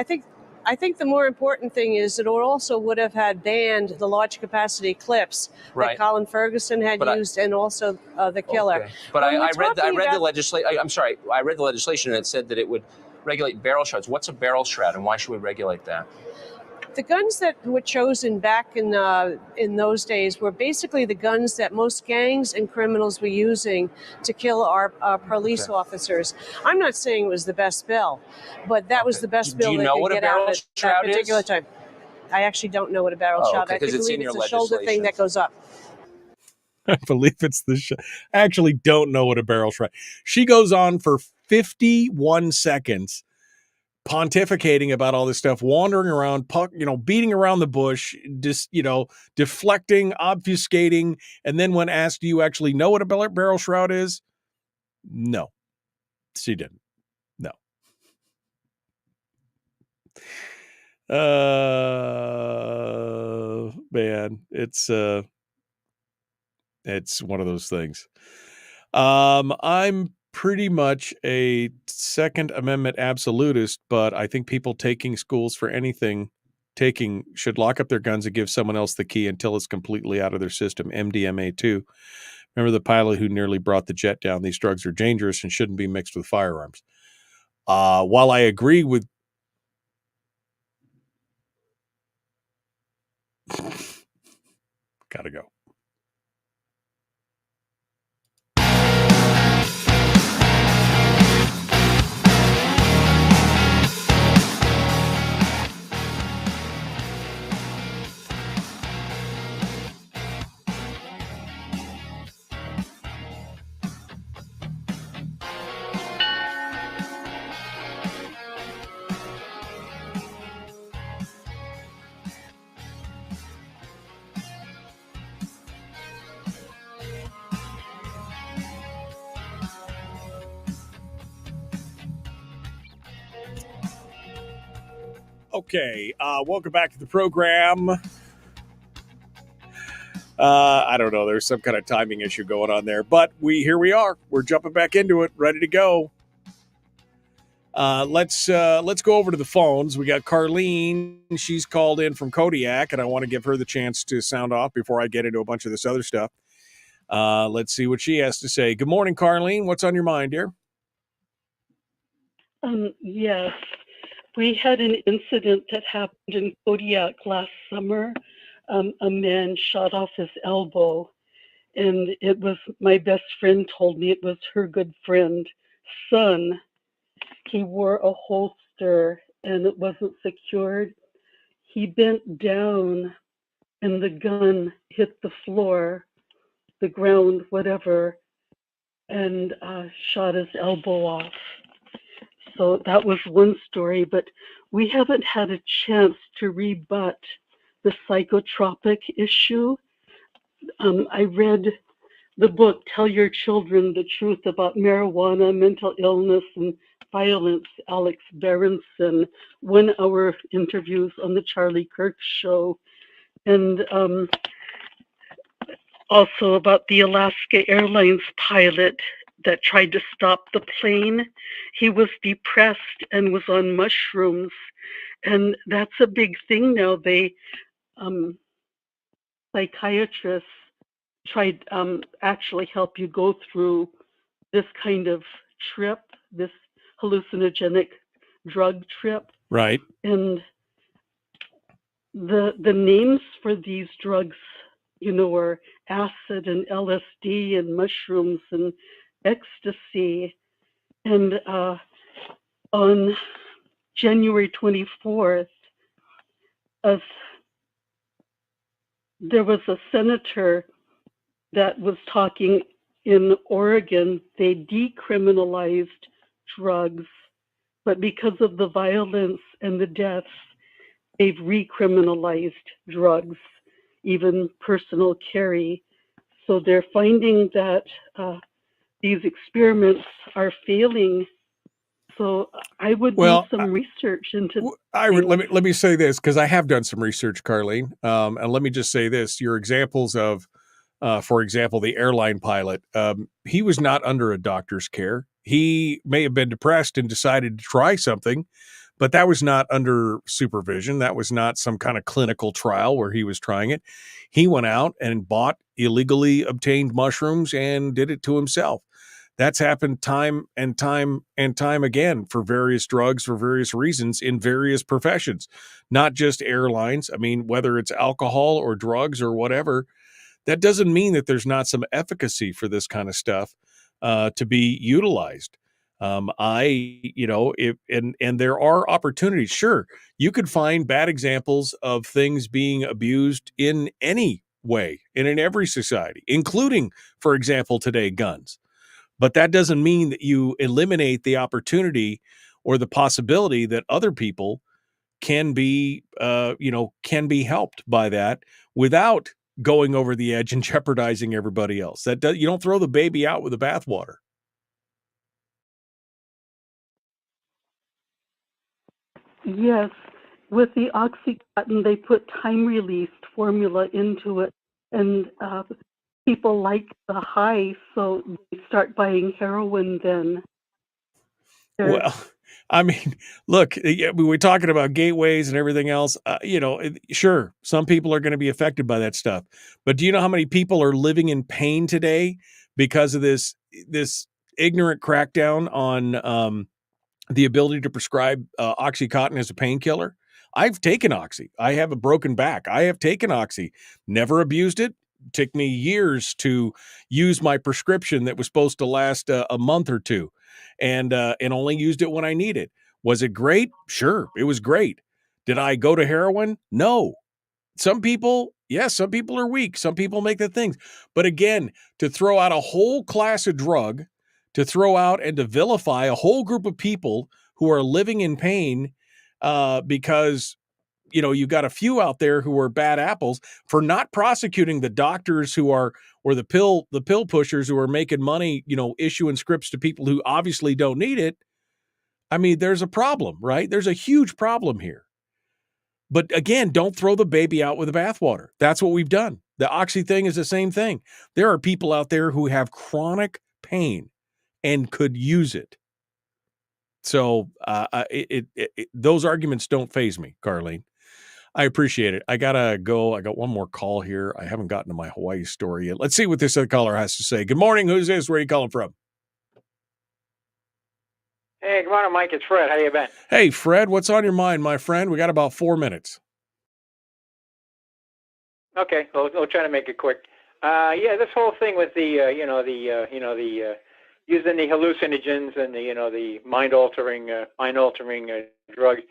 I think the more important thing is that it also would have had banned the large capacity clips that Colin Ferguson had used, and also the killer. Okay. But I read the legislation. I'm sorry, I read the legislation and it said that it would regulate barrel shrouds. What's a barrel shroud, and why should we regulate that? The guns that were chosen back in those days were basically the guns that most gangs and criminals were using to kill our police officers. I'm not saying it was the best bill, but that was the best bill they could get out at that particular time. I actually don't know what a barrel shroud is. I believe it's a shoulder thing that goes up. I believe it's I actually don't know what a barrel shroud. She goes on for 51 seconds pontificating about all this stuff, wandering around, beating around the bush, just, deflecting, obfuscating. And then when asked, do you actually know what a barrel shroud is? No, she didn't. No. Man, it's one of those things. I'm pretty much a Second Amendment absolutist, but I think people taking schools for anything should lock up their guns and give someone else the key until it's completely out of their system. MDMA too. Remember the pilot who nearly brought the jet down? These drugs are dangerous and shouldn't be mixed with firearms. While I agree with gotta go. Okay, welcome back to the program. I don't know. There's some kind of timing issue going on there, but here we are. We're jumping back into it, ready to go. Let's go over to the phones. We got Carlene. She's called in from Kodiak, and I want to give her the chance to sound off before I get into a bunch of this other stuff. Let's see what she has to say. Good morning, Carlene. What's on your mind, dear? Yes. We had an incident that happened in Kodiak last summer. A man shot off his elbow, and it was, my best friend told me it was her good friend's son. He wore a holster and it wasn't secured. He bent down and the gun hit the floor, the ground, whatever, and shot his elbow off. So that was one story, but we haven't had a chance to rebut the psychotropic issue. I read the book, Tell Your Children the Truth About Marijuana, Mental Illness, and Violence, Alex Berenson, 1 hour interviews on the Charlie Kirk show. And also about the Alaska Airlines pilot that tried to stop the plane. He was depressed and was on mushrooms. And that's a big thing now. They, psychiatrists tried actually help you go through this kind of trip, this hallucinogenic drug trip. Right. And the names for these drugs, are acid and LSD and mushrooms and ecstasy. And on January 24th, there was a senator that was talking in Oregon. They decriminalized drugs, but because of the violence and the deaths, they've recriminalized drugs, even personal carry. So they're finding that these experiments are failing. So I would do some research into. Let me say this, because I have done some research, Carlene. And let me just say this: your examples of, for example, the airline pilot. He was not under a doctor's care. He may have been depressed and decided to try something, but that was not under supervision. That was not some kind of clinical trial where he was trying it. He went out and bought illegally obtained mushrooms and did it to himself. That's happened time and time and time again for various drugs, for various reasons in various professions, not just airlines. I mean, whether it's alcohol or drugs or whatever, that doesn't mean that there's not some efficacy for this kind of stuff to be utilized. And there are opportunities. Sure, you could find bad examples of things being abused in any way and in every society, including, for example, today, guns. But that doesn't mean that you eliminate the opportunity or the possibility that other people can be, can be helped by that without going over the edge and jeopardizing everybody else. You don't throw the baby out with the bathwater. Yes, with the Oxycontin, they put time-released formula into it, and people like the high, so they start buying heroin then. Well, I mean, look, we're talking about gateways and everything else. Sure, some people are going to be affected by that stuff. But do you know how many people are living in pain today because of this ignorant crackdown on the ability to prescribe Oxycontin as a painkiller? I've taken Oxy. I have a broken back. I have taken Oxy. Never abused it. Took me years to use my prescription that was supposed to last a month or two, and only used it when I need it. Was it great? Sure, it was great. Did I go to heroin? No. Some people, yes, some people are weak. Some people make the things. But again, to throw out a whole class of drug, to throw out and to vilify a whole group of people who are living in pain because you got a few out there who are bad apples for not prosecuting the doctors who are, or the pill pushers who are making money, issuing scripts to people who obviously don't need it. I mean, there's a problem, right? There's a huge problem here. But again, don't throw the baby out with the bathwater. That's what we've done. The Oxy thing is the same thing. There are people out there who have chronic pain and could use it. So those arguments don't faze me, Carlene. I appreciate it. I gotta go. I got one more call here. I haven't gotten to my Hawaii story yet. Let's see what this other caller has to say. Good morning. Who's this? Where are you calling from? Hey, good morning, Mike. It's Fred. How you been? Hey, Fred. What's on your mind, my friend? We got about 4 minutes. Okay, we'll try to make it quick. This whole thing with the using the hallucinogens and the mind altering drugs.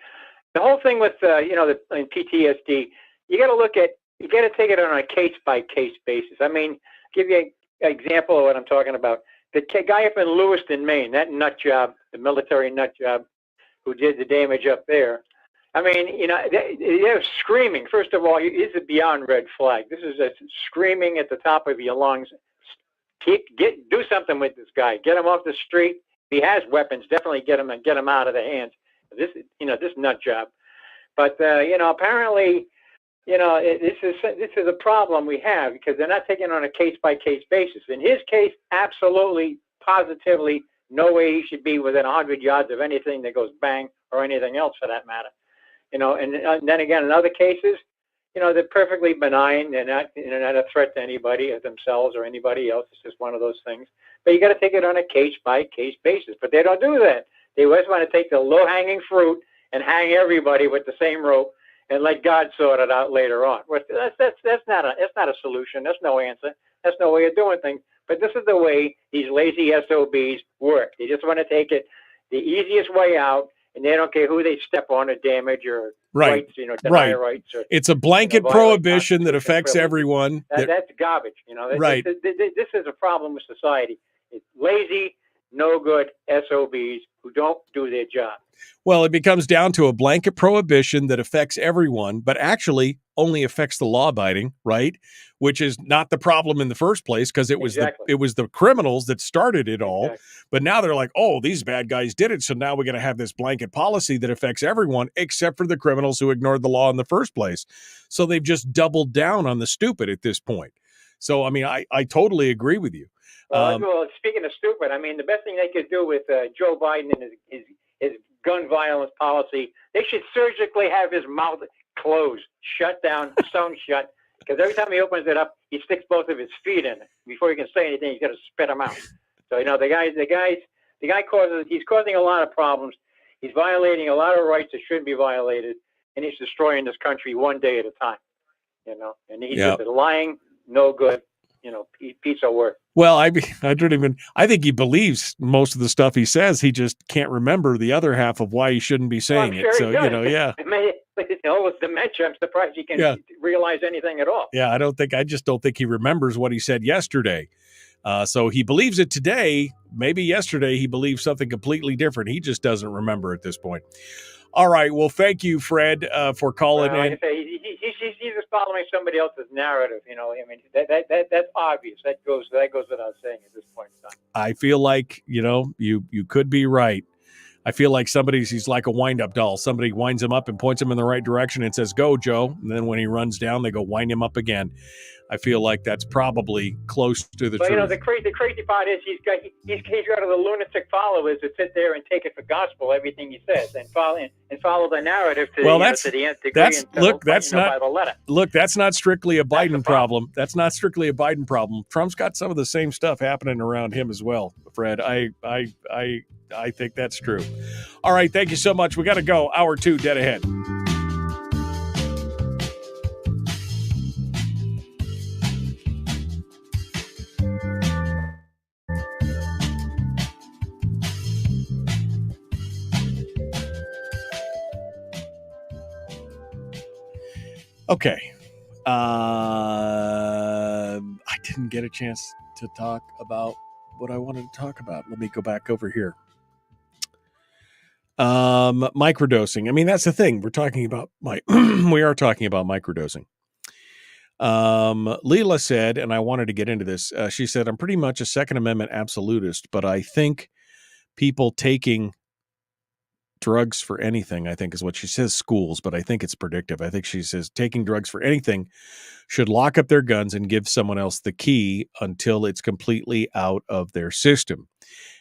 The whole thing with the PTSD, you got to take it on a case by case basis. I mean, give you an example of what I'm talking about. The guy up in Lewiston, Maine, that nut job, the military nut job, who did the damage up there. I mean, they're screaming. First of all, this is beyond red flag. This is screaming at the top of your lungs. Do something with this guy. Get him off the street. If he has weapons, definitely get him out of the hands. This nut job. But apparently, this is a problem we have because they're not taking on a case by case basis. In his case, absolutely, positively, no way he should be within 100 yards of anything that goes bang or anything else for that matter. And then again, in other cases, they're perfectly benign. They're not a threat to anybody or themselves or anybody else. It's just one of those things. But you got to take it on a case by case basis. But they don't do that. They always want to take the low hanging fruit and hang everybody with the same rope and let God sort it out later on. That's not a solution. That's no answer. That's no way of doing things. But this is the way these lazy SOBs work. They just want to take it the easiest way out, and they don't care who they step on or damage or rights, deny rights. Or, it's a blanket prohibition that affects everyone. That's garbage. Right. This is a problem with society. It's lazy, no good SOBs who don't do their job. Well, it becomes down to a blanket prohibition that affects everyone, but actually only affects the law-abiding, right? Which is not the problem in the first place because it was the criminals that started it all. Exactly. But now they're like, oh, these bad guys did it, so now we're going to have this blanket policy that affects everyone except for the criminals who ignored the law in the first place. So they've just doubled down on the stupid at this point. So, I mean, I totally agree with you. Well, speaking of stupid, I mean, the best thing they could do with Joe Biden and his gun violence policy, they should surgically have his mouth closed, shut down, sewn shut, because every time he opens it up, he sticks both of his feet in it. Before he can say anything, he's got to spit them out. So, the guy he's causing a lot of problems. He's violating a lot of rights that shouldn't be violated, and he's destroying this country one day at a time, and he's just a lying, no good, piece of work. Well, I think he believes most of the stuff he says. He just can't remember the other half of why he shouldn't be saying it. So, yeah. With dementia, I'm surprised he can realize anything at all. Yeah, I just don't think he remembers what he said yesterday. So he believes it today. Maybe yesterday he believed something completely different. He just doesn't remember at this point. All right. Well, thank you, Fred, for calling Like in. I say, he's just following somebody else's narrative. I mean, that's obvious. That goes without saying at this point in time. I feel like, you could be right. I feel like he's like a wind-up doll. Somebody winds him up and points him in the right direction and says, "Go, Joe." And then when he runs down, they go wind him up again. I feel like that's probably close to the But truth. the crazy part is he's got the lunatic followers that sit there and take it for gospel everything he says and follow the narrative to the nth degree that's not strictly a Biden problem. That's not strictly a Biden problem. Trump's got some of the same stuff happening around him as well, Fred. I think that's true. All right, thank you so much. We got to go. Hour 2 dead ahead. Okay. I didn't get a chance to talk about what I wanted to talk about. Let me go back over here. Microdosing. I mean, that's the thing. We are talking about microdosing. Leela said, and I wanted to get into this. She said, "I'm pretty much a Second Amendment absolutist, but I think people taking drugs for anything," I think is what she says, schools, but I think it's predictive. I think she says taking drugs for anything should lock up their guns and give someone else the key until it's completely out of their system.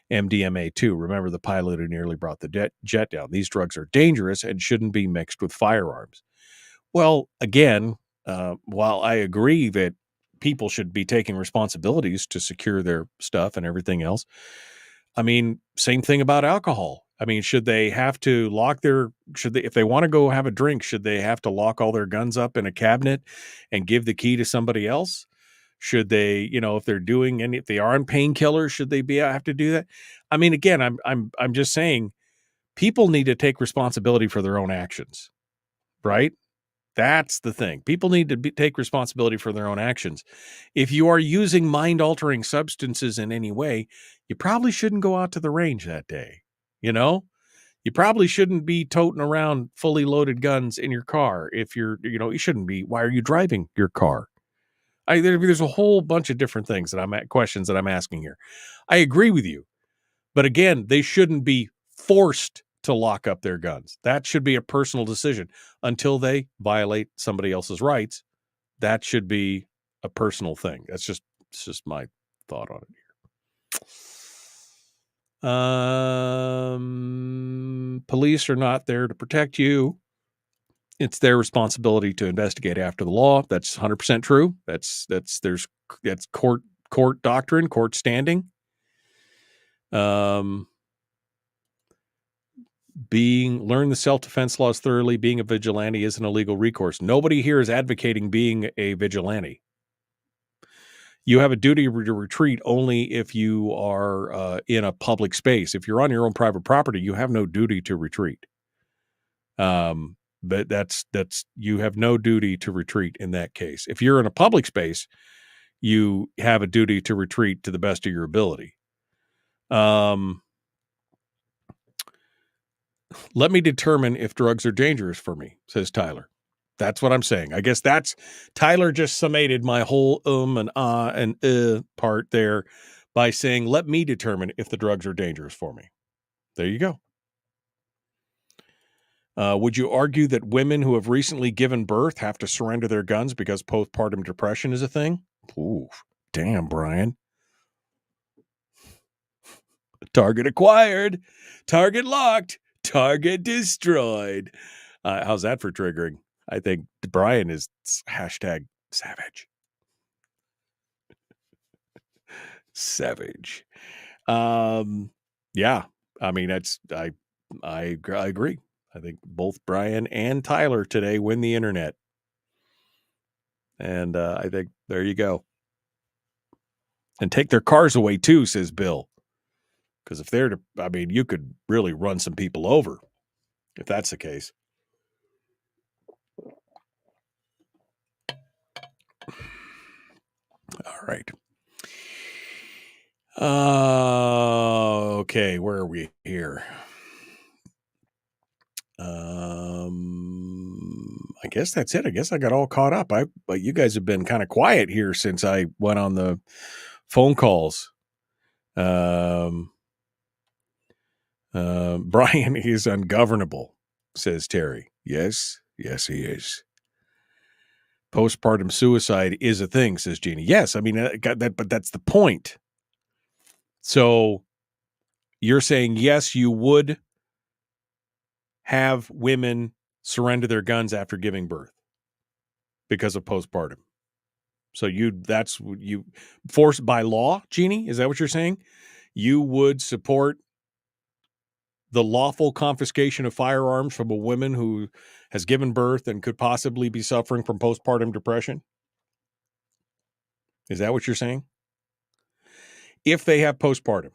MDMA too. Remember the pilot who nearly brought the jet down. These drugs are dangerous and shouldn't be mixed with firearms. Well, again, while I agree that people should be taking responsibilities to secure their stuff and everything else, I mean, same thing about alcohol. I mean, should they have to if they want to go have a drink, should they have to lock all their guns up in a cabinet and give the key to somebody else? Should they, if if they are on painkillers, should they have to do that? I mean, again, I'm just saying people need to take responsibility for their own actions, right? That's the thing. People need to take responsibility for their own actions. If you are using mind-altering substances in any way, you probably shouldn't go out to the range that day. You probably shouldn't be toting around fully loaded guns in your car. If you shouldn't be. Why are you driving your car? There's a whole bunch of different things questions that I'm asking here. I agree with you, but again, they shouldn't be forced to lock up their guns. That should be a personal decision until they violate somebody else's rights. That should be a personal thing. It's just my thought on it here. Police are not there to protect you. It's their responsibility to investigate after the law. That's 100% true. That's court doctrine, court standing. Learn the self-defense laws thoroughly. Being a vigilante isn't a legal recourse. Nobody here is advocating being a vigilante. You have a duty to retreat only if you are in a public space. If you're on your own private property, you have no duty to retreat. But you have no duty to retreat in that case. If you're in a public space, you have a duty to retreat to the best of your ability. Let me determine if drugs are dangerous for me, says Tyler. That's what I'm saying. I guess Tyler just summated my whole and part there by saying, let me determine if the drugs are dangerous for me. There you go. Would you argue that women who have recently given birth have to surrender their guns because postpartum depression is a thing? Ooh, damn, Brian. Target acquired. Target locked. Target destroyed. How's that for triggering? I think Brian is #savage. Savage. Yeah. I mean, I agree. I think both Brian and Tyler today win the internet. And I think there you go. And take their cars away too, says Bill. Because if you could really run some people over if that's the case. All right. Okay, where are we here? I guess that's it. I guess I got all caught up. But you guys have been kind of quiet here since I went on the phone calls. Brian is ungovernable, says Terry. Yes, he is. Postpartum suicide is a thing, says Jeannie. Yes, I mean, but that's the point. So you're saying, yes, you would have women surrender their guns after giving birth because of postpartum. So that's what you forced by law, Jeannie? Is that what you're saying? You would support the lawful confiscation of firearms from a woman who has given birth and could possibly be suffering from postpartum depression? Is that what you're saying? If they have postpartum.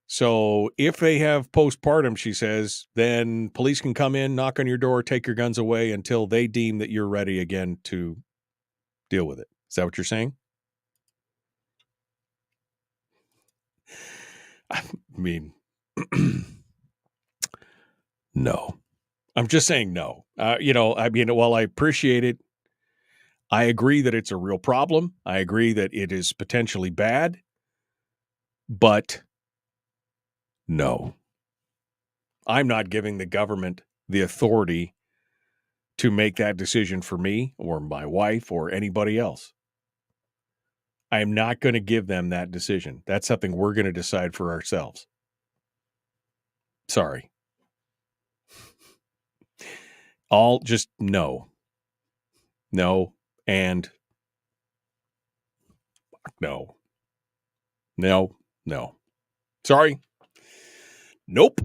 So if they have postpartum, she says, then police can come in, knock on your door, take your guns away until they deem that you're ready again to deal with it. Is that what you're saying? I mean, no. I'm just saying no. While I appreciate it, I agree that it's a real problem. I agree that it is potentially bad, but no. I'm not giving the government the authority to make that decision for me or my wife or anybody else. I am not going to give them that decision. That's something we're going to decide for ourselves. Sorry. All just no. No and no. No. No. Sorry. Nope.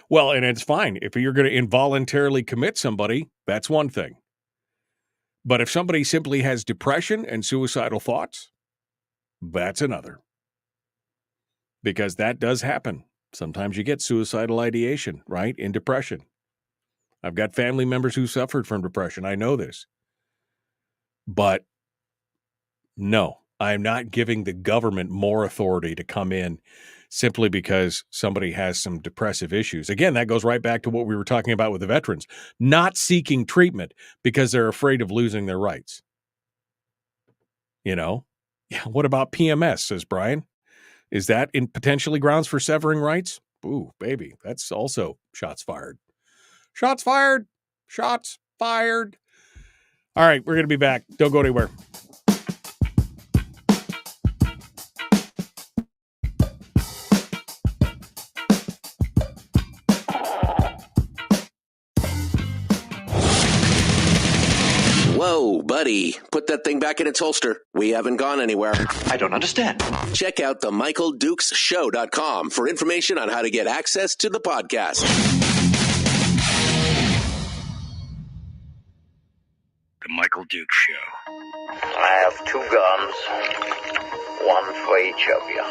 Well, and it's fine. If you're going to involuntarily commit somebody, that's one thing. But if somebody simply has depression and suicidal thoughts, that's another. Because that does happen. Sometimes you get suicidal ideation, right? In depression. I've got family members who suffered from depression. I know this. But no, I'm not giving the government more authority to come in simply because somebody has some depressive issues. Again, that goes right back to what we were talking about with the veterans, not seeking treatment because they're afraid of losing their rights. Yeah, what about PMS, says Brian? Is that in potentially grounds for severing rights? Ooh, baby, that's also shots fired. Shots fired. Shots fired. All right, we're going to be back. Don't go anywhere. Whoa, buddy. Put that thing back in its holster. We haven't gone anywhere. I don't understand. Check out the MichaelDukesShow.com for information on how to get access to the podcast. The Michael Dukes Show. I have 2 guns, one for each of you.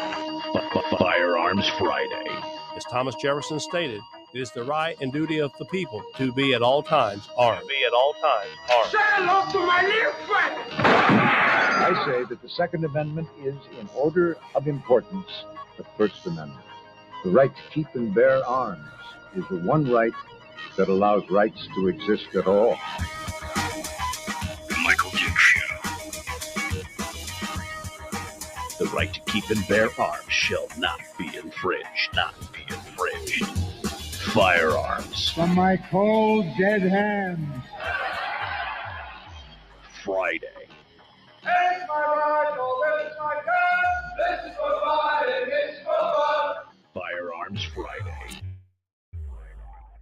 Firearms Friday. As Thomas Jefferson stated, it is the right and duty of the people to be at all times armed. Say hello to my little friend. I say that the Second Amendment is, in order of importance, the First Amendment. The right to keep and bear arms is the one right that allows rights to exist at all. The Michael Dukes Show. The right to keep and bear arms shall not be infringed. Not be infringed. Firearms. From my cold, dead hands. Friday. It's my rifle, this is my gun, this is for fighting, it's for fun. Firearms Friday.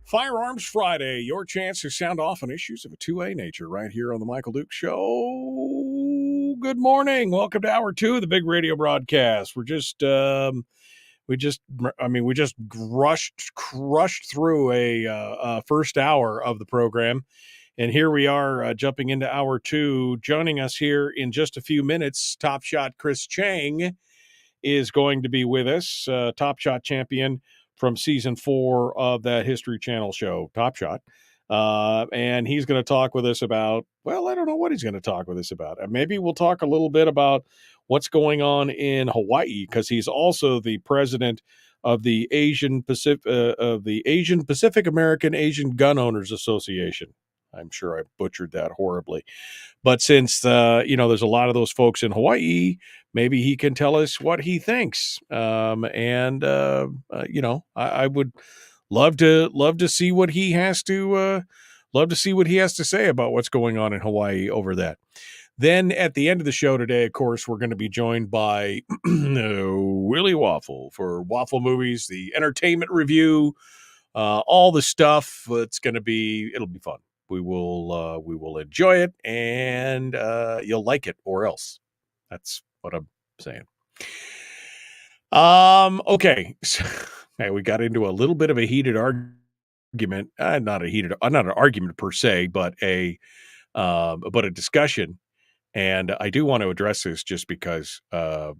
Firearms Friday, your chance to sound off on issues of a 2A nature right here on the Michael Dukes Show. Good morning. Welcome to hour 2 of the big radio broadcast. We just crushed through a first hour of the program. And here we are jumping into hour 2. Joining us here in just a few minutes, Top Shot Chris Cheng is going to be with us, Top Shot champion from season 4 of that History Channel show, Top Shot. And he's going to talk with us about, well, I don't know what he's going to talk with us about. Maybe we'll talk a little bit about what's going on in Hawaii, because he's also the president of the Asian Pacific American Asian Gun Owners Association. I'm sure I butchered that horribly. But since, there's a lot of those folks in Hawaii, maybe he can tell us what he thinks. I would love to see what he has to say about what's going on in Hawaii over that. Then at the end of the show today, of course, we're going to be joined by Willie Waffle for Waffle Movies, the entertainment review, all the stuff. It'll be fun. We will enjoy it, and you'll like it, or else. That's what I'm saying. Okay. So, we got into a little bit of a heated argument. Not an argument per se, but a discussion. And I do want to address this just because I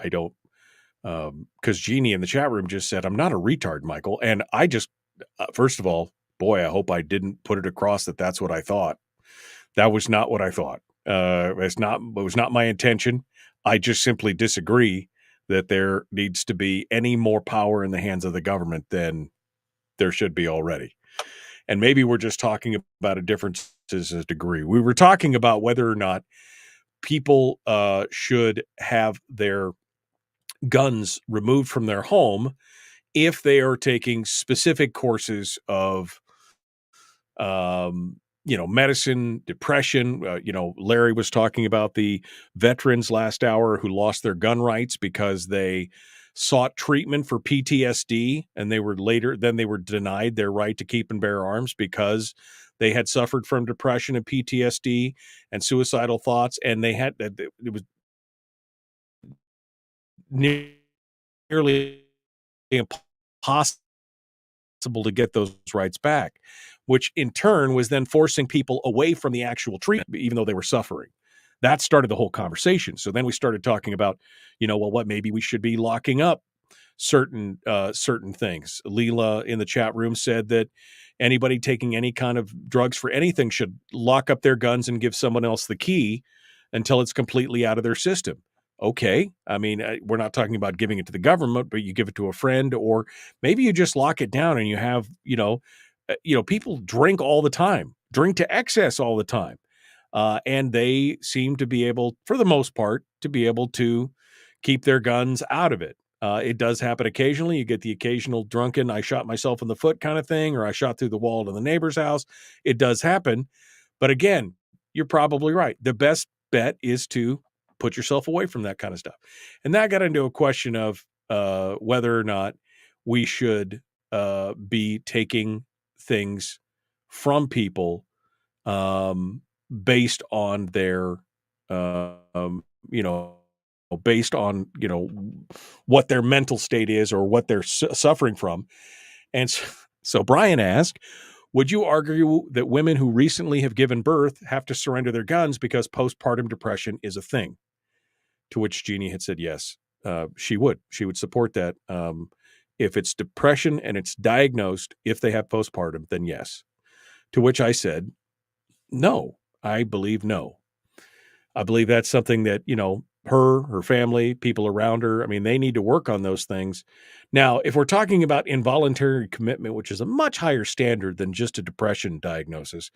don't. Because Jeannie in the chat room just said, "I'm not a retard, Michael," and I just, first of all, boy, I hope I didn't put it across that that's what I thought. That was not what I thought. It was not my intention. I just simply disagree that there needs to be any more power in the hands of the government than there should be already. And maybe we're just talking about a differences of degree. We were talking about whether or not people should have their guns removed from their home if they are taking specific courses of medicine, depression. Larry was talking about the veterans last hour who lost their gun rights because they sought treatment for PTSD, and they were denied their right to keep and bear arms because they had suffered from depression and PTSD and suicidal thoughts, and it was nearly impossible to get those rights back, which in turn was then forcing people away from the actual treatment, even though they were suffering. That started the whole conversation. So then we started talking about, maybe we should be locking up certain things. Leela in the chat room said that anybody taking any kind of drugs for anything should lock up their guns and give someone else the key until it's completely out of their system. Okay. I mean, we're not talking about giving it to the government, but you give it to a friend, or maybe you just lock it down and you have, people drink all the time, drink to excess all the time. And they seem to be able, for the most part, to be able to keep their guns out of it. It does happen occasionally. You get the occasional drunken, I shot myself in the foot kind of thing, or I shot through the wall to the neighbor's house. It does happen. But again, you're probably right. The best bet is to put yourself away from that kind of stuff. And that got into a question of whether or not we should be taking things from people based on their, based on, what their mental state is or what they're suffering from. And so Brian asked, would you argue that women who recently have given birth have to surrender their guns because postpartum depression is a thing? To which Jeannie had said, yes, she would. She would support that. If it's depression and it's diagnosed, if they have postpartum, then yes. To which I said, no, I believe no. I believe that's something that, her family, people around her, I mean, they need to work on those things. Now, if we're talking about involuntary commitment, which is a much higher standard than just a depression diagnosis,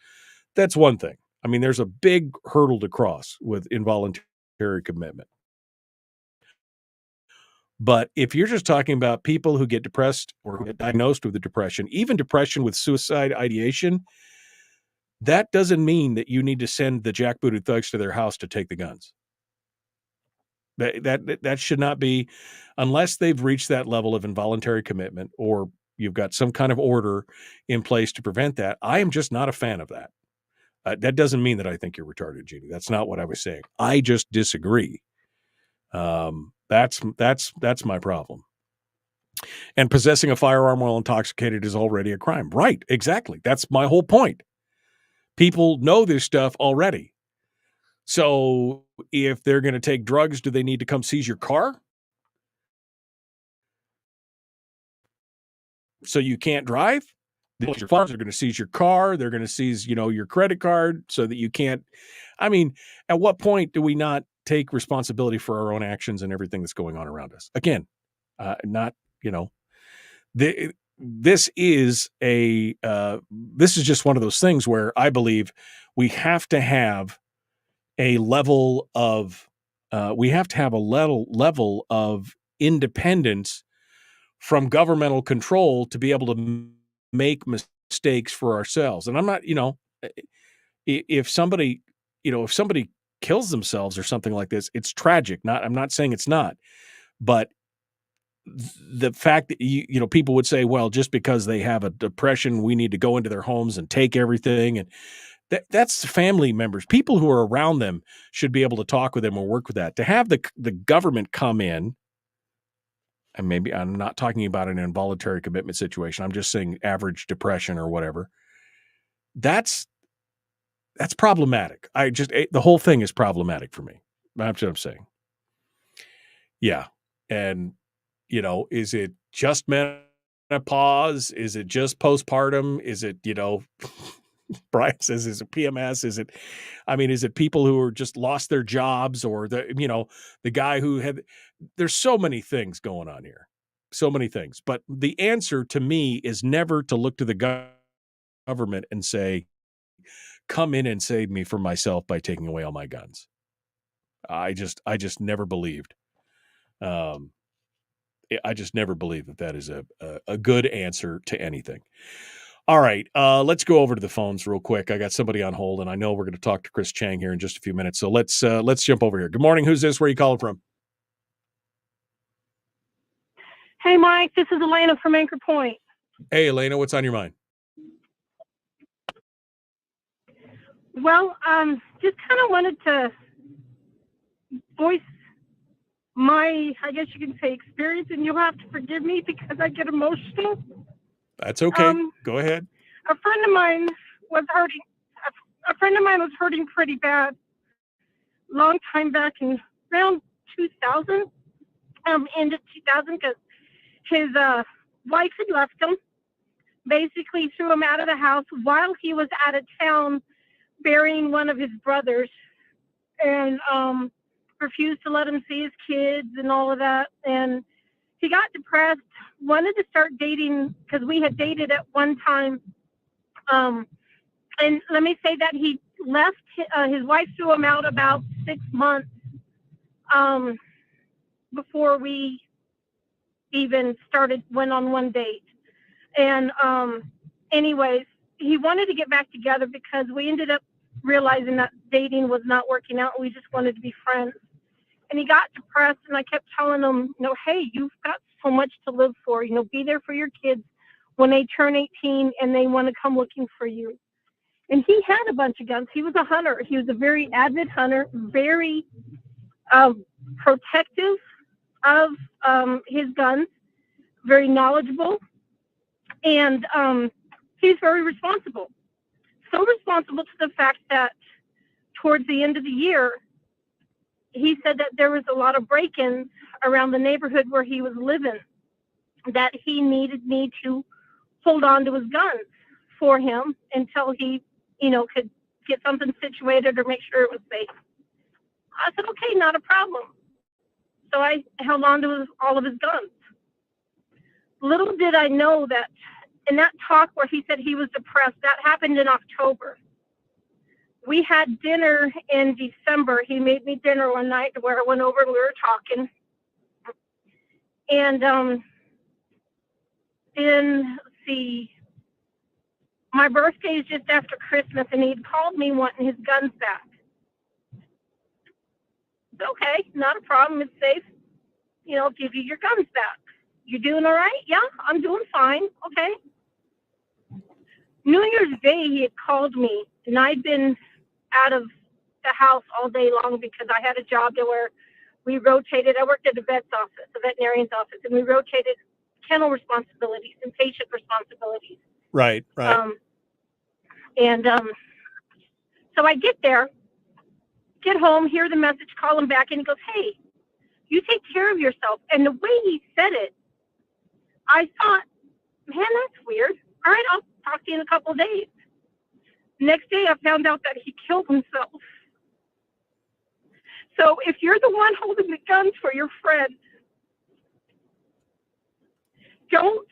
that's one thing. I mean, there's a big hurdle to cross with involuntary commitment. But if you're just talking about people who get depressed or who get diagnosed with a depression, even depression with suicide ideation, that doesn't mean that you need to send the jackbooted thugs to their house to take the guns. That should not be, unless they've reached that level of involuntary commitment or you've got some kind of order in place to prevent that. I am just not a fan of that. That doesn't mean that I think you're retarded, Jeannie. That's not what I was saying. I just disagree. That's my problem. And possessing a firearm while intoxicated is already a crime. Right, exactly. That's my whole point. People know this stuff already. So if they're going to take drugs, do they need to come seize your car? So you can't drive? your funds. They're going to seize your car. They're going to seize, your credit card so that you can't. I mean, at what point do we not take responsibility for our own actions and everything that's going on around us? Again, this is just one of those things where I believe we have to have a level of independence from governmental control to be able to make mistakes for ourselves. And I'm not, if somebody kills themselves or something like this, it's tragic. I'm not saying it's not, but the fact that people would say, well, just because they have a depression, we need to go into their homes and take everything. And that's family members. People who are around them should be able to talk with them or work with that. To have the government come in, and maybe I'm not talking about an involuntary commitment situation. I'm just saying average depression or whatever. That's problematic. The whole thing is problematic for me. That's what I'm saying. Yeah. And, is it just menopause? Is it just postpartum? Is it, Brian says, is it PMS? Is it people who are just lost their jobs, or the guy who there's so many things going on here, so many things. But the answer to me is never to look to the government and say, come in and save me from myself by taking away all my guns. I just never believed. I just never believed that is a good answer to anything. All right, let's go over to the phones real quick. I got somebody on hold, and I know we're going to talk to Chris Cheng here in just a few minutes. So let's jump over here. Good morning. Who's this? Where are you calling from? Hey, Mike. This is Elena from Anchor Point. Hey, Elena. What's on your mind? Well, just kind of wanted to voice my, I guess you can say, experience, and you'll have to forgive me because I get emotional. That's okay. Go ahead. A friend of mine was hurting pretty bad long time back in around 2000, end of 2000, because his wife had left him, basically threw him out of the house while he was out of town burying one of his brothers, and refused to let him see his kids and all of that. And he got depressed, wanted to start dating, because we had dated at one time. And let me say that he left, his wife threw him out about 6 months before we even went on one date. And anyways, he wanted to get back together because we ended up realizing that dating was not working out. We just wanted to be friends. And he got depressed, and I kept telling him, hey, you've got so much to live for. Be there for your kids when they turn 18 and they want to come looking for you. And he had a bunch of guns. He was a hunter. He was a very avid hunter, very protective of his guns, very knowledgeable, and he's very responsible. So responsible to the fact that towards the end of the year, he said that there was a lot of break-ins around the neighborhood where he was living, that he needed me to hold on to his guns for him until he, could get something situated or make sure it was safe. I said, okay, not a problem. So I held on to all of his guns. Little did I know that in that talk where he said he was depressed, that happened in October. We had dinner in December. He made me dinner one night where I went over and we were talking. And then, let's see, my birthday is just after Christmas, and he'd called me wanting his guns back. Okay, not a problem. It's safe. Give you your guns back. You doing all right? Yeah, I'm doing fine. Okay. New Year's Day, he had called me, and I'd been out of the house all day long because I had a job where we rotated. I worked at a vet's office, a veterinarian's office, and we rotated kennel responsibilities and patient responsibilities. Right. So I get there, get home, hear the message, call him back, and he goes, hey, you take care of yourself. And the way he said it, I thought, man, that's weird. All right, talk to you in a couple of days. Next day, I found out that he killed himself. So if you're the one holding the guns for your friend, don't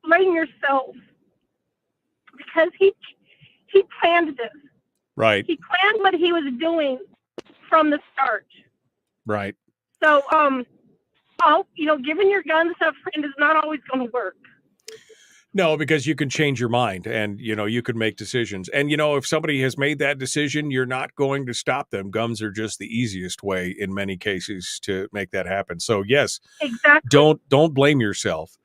blame yourself, because he planned this. Right. He planned what he was doing from the start. Right. So, giving your guns to a friend is not always going to work. No, because you can change your mind and, you can make decisions. And, if somebody has made that decision, you're not going to stop them. Guns are just the easiest way in many cases to make that happen. So, yes, exactly. Don't blame yourself.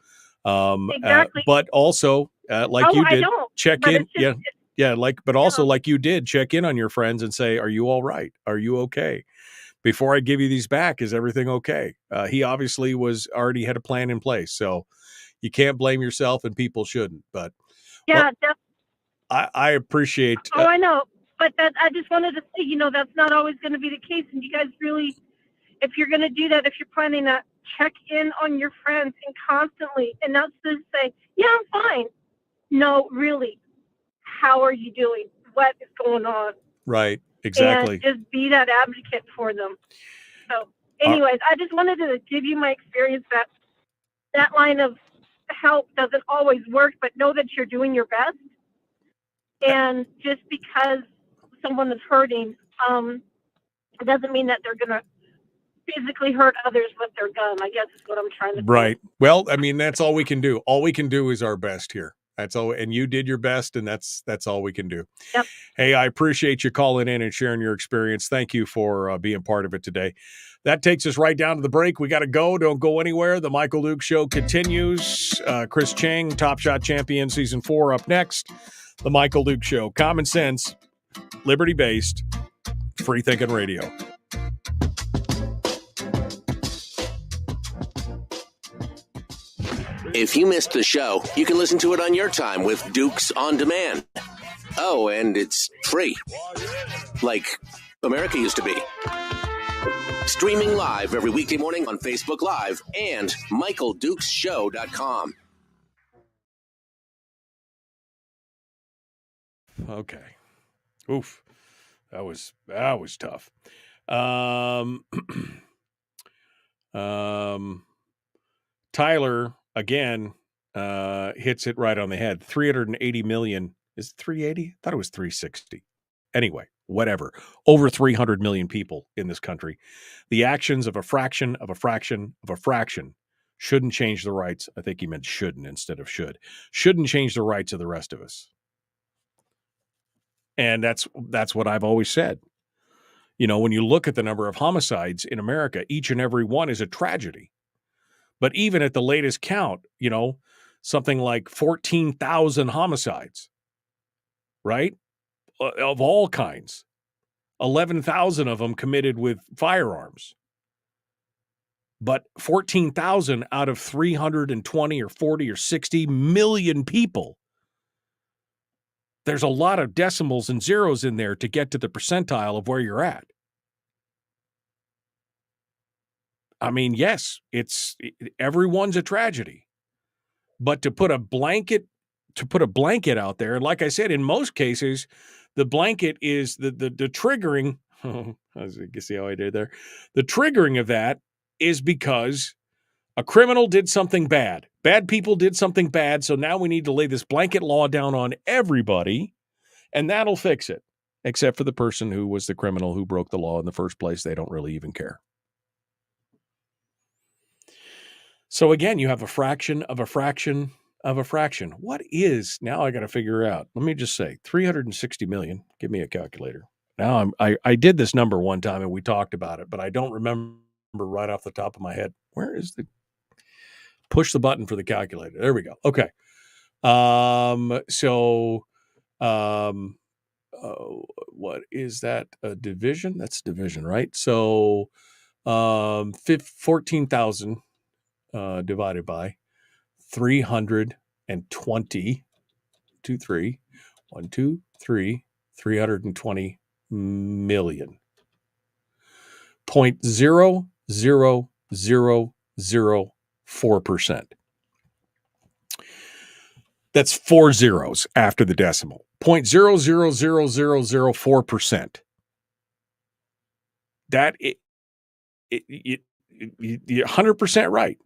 Exactly. But also, like you did, check in. But also like you did, check in on your friends and say, are you all right? Are you okay? Before I give you these back, is everything okay? He obviously already had a plan in place. So you can't blame yourself, and people shouldn't. But yeah, I appreciate. I know. But I just wanted to say, that's not always going to be the case. And you guys really, if you're going to do that, if you're planning to check in on your friends and constantly, and not just say, yeah, I'm fine. No, really. How are you doing? What is going on? Right. Exactly. And just be that advocate for them. So anyways, I just wanted to give you my experience that line of help doesn't always work, but know that you're doing your best. And just because someone is hurting, it doesn't mean that they're going to physically hurt others with their gun. I guess is what I'm trying to say. Right. Well, I mean, that's all we can do. All we can do is our best here. That's all. And you did your best, and that's all we can do. Yep. Hey, I appreciate you calling in and sharing your experience. Thank you for being part of it today. That takes us right down to the break. We got to go. Don't go anywhere. The Michael Duke Show continues. Chris Cheng, Top Shot Champion, Season 4 up next. The Michael Duke Show. Common sense, liberty-based, free-thinking radio. If you missed the show, you can listen to it on your time with Dukes On Demand. Oh, and it's free. Like America used to be. Streaming live every weekday morning on Facebook Live and MichaelDukesShow.com. Okay. Oof. That was tough. Tyler again hits it right on the head. 380 million. Is it 380? I thought it was 360. Anyway, whatever. Over 300 million people in this country. The actions of a fraction of a fraction of a fraction shouldn't change the rights. I think he meant shouldn't instead of should. Shouldn't change the rights of the rest of us. And that's what I've always said. When you look at the number of homicides in America, each and every one is a tragedy. But even at the latest count, something like 14,000 homicides, right? Of all kinds. 11,000 of them committed with firearms. But 14,000 out of 320 or 40 or 60 million people. There's a lot of decimals and zeros in there to get to the percentile of where you're at. I mean, yes, everyone's a tragedy. But to put a blanket out there, and like I said, in most cases, the blanket is the triggering. You see how I did there? The triggering of that is because a criminal did something bad. Bad people did something bad, so now we need to lay this blanket law down on everybody, and that'll fix it. Except for the person who was the criminal who broke the law in the first place. They don't really even care. So again, you have a fraction of a fraction of a fraction. What is, now I got to figure out. Let me just say 360 million. Give me a calculator. Now I did this number one time and we talked about it, but I don't remember right off the top of my head. Where is push the button for the calculator. There we go. Okay. What is that? A division? That's division, right? So 14,000 divided by 320, 320 million. 0.00004%. That's 4 zeros after the decimal. 0.000004%. That you're 100% right.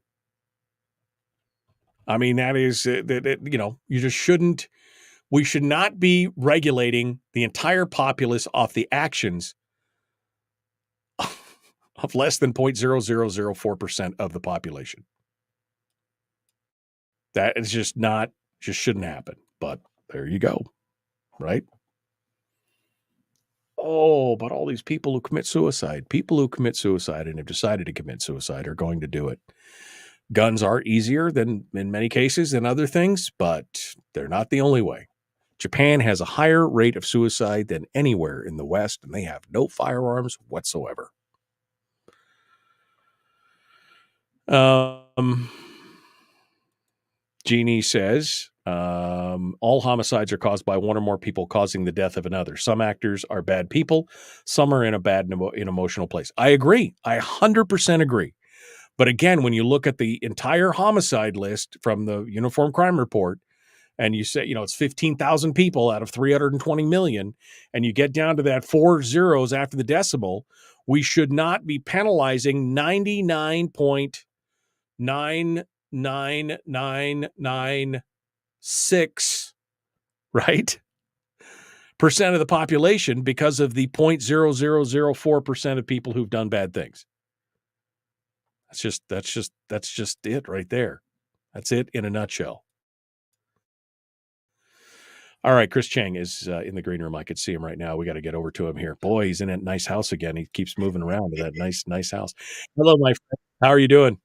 I mean, that is you just shouldn't. We should not be regulating the entire populace off the actions of less than 0.0004% of the population. That is just shouldn't happen. But there you go, right? Oh, but all these people who commit suicide and have decided to commit suicide are going to do it. Guns are easier than, in many cases, than other things, but they're not the only way. Japan has a higher rate of suicide than anywhere in the West, and they have no firearms whatsoever. Jeannie says, all homicides are caused by one or more people causing the death of another. Some actors are bad people. Some are in a bad emotional place. I agree. I 100% agree. But again, when you look at the entire homicide list from the Uniform Crime Report, and you say, it's 15,000 people out of 320 million, and you get down to that 4 zeros after the decimal, we should not be penalizing 99.99996, right? % of the population because of the 0.0004% of people who've done bad things. That's just it right there. That's it in a nutshell. All right, Chris Cheng is in the green room. I could see him right now. We got to get over to him here. Boy, he's in that nice house again. He keeps moving around to that nice house. Hello, my friend. How are you doing?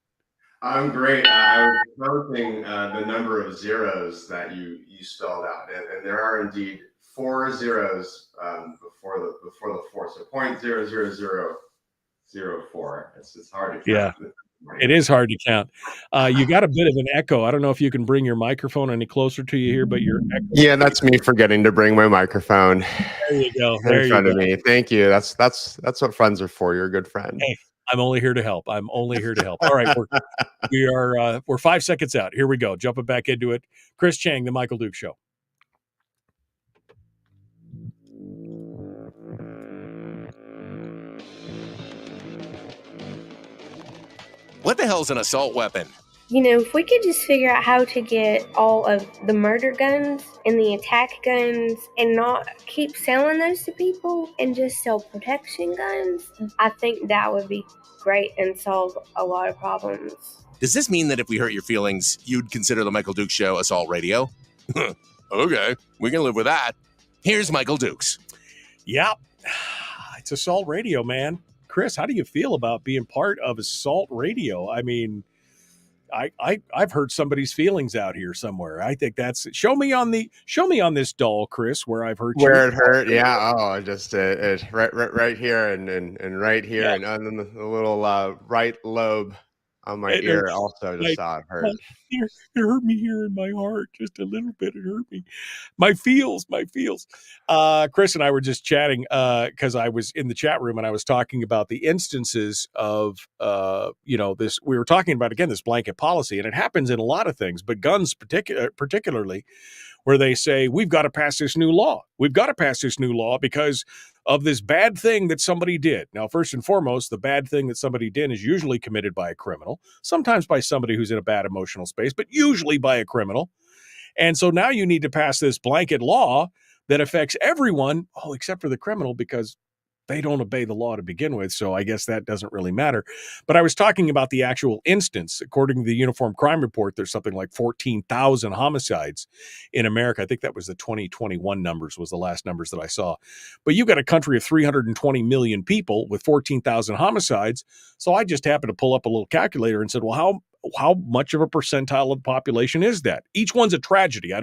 I'm great. I was noticing the number of zeros that you spelled out, and there are indeed 4 zeros before the 4, so 0.00004. It's hard to count. Yeah. It is hard to count. You got a bit of an echo. I don't know if you can bring your microphone any closer to you here, but you're echoing. Yeah, that's me forgetting to bring my microphone. There you go. In front of me. Thank you. That's what friends are for. You're a good friend. Hey, I'm only here to help. All right, we're 5 seconds out. Here we go. Jumping back into it. Chris Cheng, The Michael Duke Show. What the hell's an assault weapon? If we could just figure out how to get all of the murder guns and the attack guns and not keep selling those to people and just sell protection guns, I think that would be great and solve a lot of problems. Does this mean that if we hurt your feelings, you'd consider the Michael Dukes Show assault radio? Okay, we can live with that. Here's Michael Dukes. Yep. It's assault radio, man. Chris, how do you feel about being part of assault radio? I mean, I've hurt somebody's feelings out here somewhere. I think that's show me on this doll, Chris, where I've hurt you. Where it hurt, yeah. Oh, just it right here and right here, yeah. And on the little right lobe on my ear also just saw it hurt. It hurt me here in my heart, just a little bit. It hurt me. My feels. Chris and I were just chatting because I was in the chat room and I was talking about the instances of this. We were talking about again this blanket policy, and it happens in a lot of things, but guns particularly, where they say we've got to pass this new law. We've got to pass this new law because of this bad thing that somebody did. Now, first and foremost, the bad thing that somebody did is usually committed by a criminal, sometimes by somebody who's in a bad emotional space, but usually by a criminal. And so now you need to pass this blanket law that affects everyone, except for the criminal, because they don't obey the law to begin with. So I guess that doesn't really matter. But I was talking about the actual instance. According to the Uniform Crime Report, there's something like 14,000 homicides in America. I think that was the 2021 numbers was the last numbers that I saw. But you've got a country of 320 million people with 14,000 homicides. So I just happened to pull up a little calculator and said, well, how much of a percentile of the population is that? Each one's a tragedy.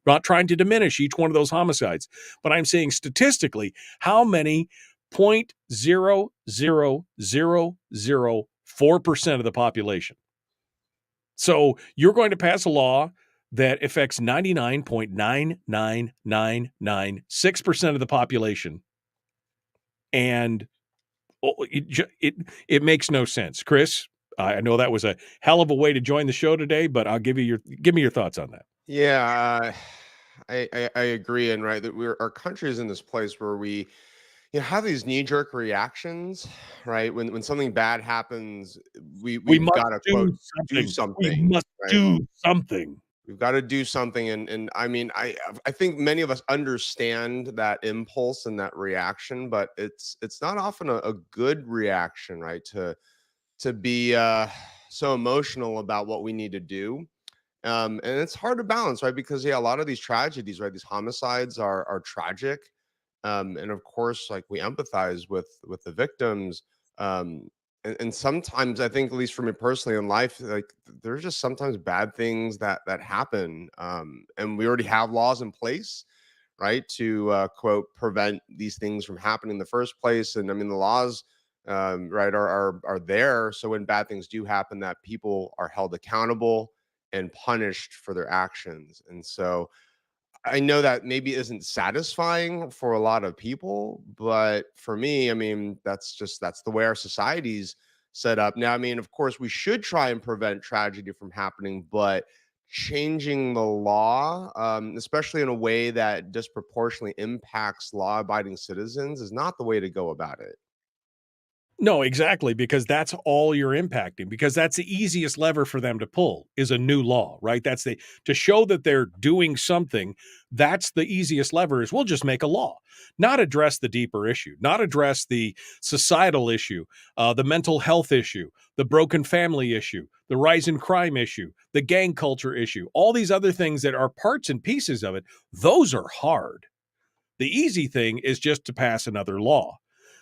Not trying to diminish each one of those homicides, but I'm saying statistically, how many 0.00004% of the population? So you're going to pass a law that affects 99.99996% of the population. And it makes no sense. Chris, I know that was a hell of a way to join the show today, but I'll give me your thoughts on that. Yeah, I agree, and right that our country is in this place where we have these knee jerk reactions, right? When something bad happens, We we've must got to quote do do something. We something, must right? do something. We've got to do something, and I mean, I think many of us understand that impulse and that reaction, but it's not often a good reaction, right? To be so emotional about what we need to do. And it's hard to balance, right? Because a lot of these tragedies, right, these homicides are tragic, and of course, like we empathize with the victims, and sometimes I think, at least for me personally in life, like there's just sometimes bad things that happen, and we already have laws in place, right, to quote prevent these things from happening in the first place. And I mean, the laws, right, are there, so when bad things do happen, that people are held accountable and punished for their actions. And so I know that maybe isn't satisfying for a lot of people, but for me, I mean, that's the way our society's set up. Now, I mean, of course, we should try and prevent tragedy from happening, but changing the law, especially in a way that disproportionately impacts law-abiding citizens, is not the way to go about it. No, exactly, because that's all you're impacting, because that's the easiest lever for them to pull is a new law, right? That's to show that they're doing something, that's the easiest lever is we'll just make a law, not address the deeper issue, not address the societal issue, the mental health issue, the broken family issue, the rise in crime issue, the gang culture issue, all these other things that are parts and pieces of it. Those are hard. The easy thing is just to pass another law.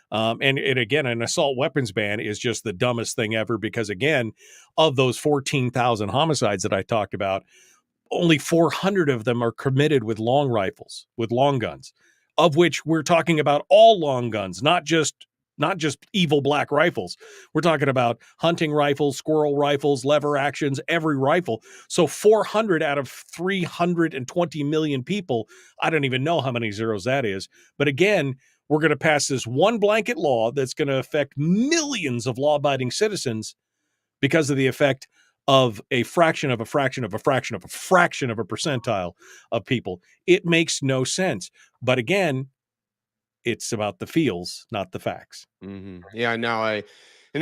And again, an assault weapons ban is just the dumbest thing ever because, again, of those 14,000 homicides that I talked about, only 400 of them are committed with long rifles, with long guns, of which we're talking about all long guns, not just evil black rifles. We're talking about hunting rifles, squirrel rifles, lever actions, every rifle. So 400 out of 320 million people, I don't even know how many zeros that is. But again, we're going to pass this one blanket law that's going to affect millions of law-abiding citizens because of the effect of a fraction of a fraction of a fraction of a fraction of a percentile of people. It makes no sense. But again, it's about the feels, not the facts. Yeah, now an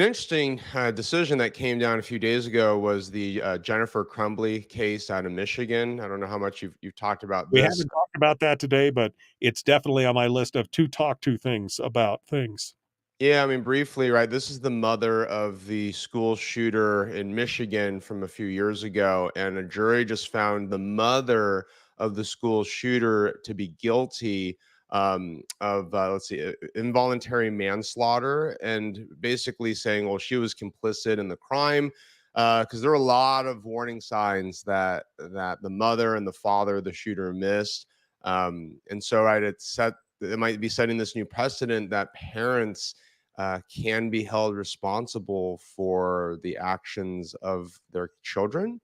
interesting decision that came down a few days ago was the Jennifer Crumbly case out of Michigan. I don't know how much you've talked about We this. haven't talked about that today, but it's definitely on my list of to talk to things about things. Yeah, I mean, briefly, right? This is the mother of the school shooter in Michigan from a few years ago, and a jury just found the mother of the school shooter to be guilty of, let's see, involuntary manslaughter, and basically saying, well, she was complicit in the crime because there were a lot of warning signs that the mother and the father of the shooter missed, and so, right, it might be setting this new precedent that parents can be held responsible for the actions of their children,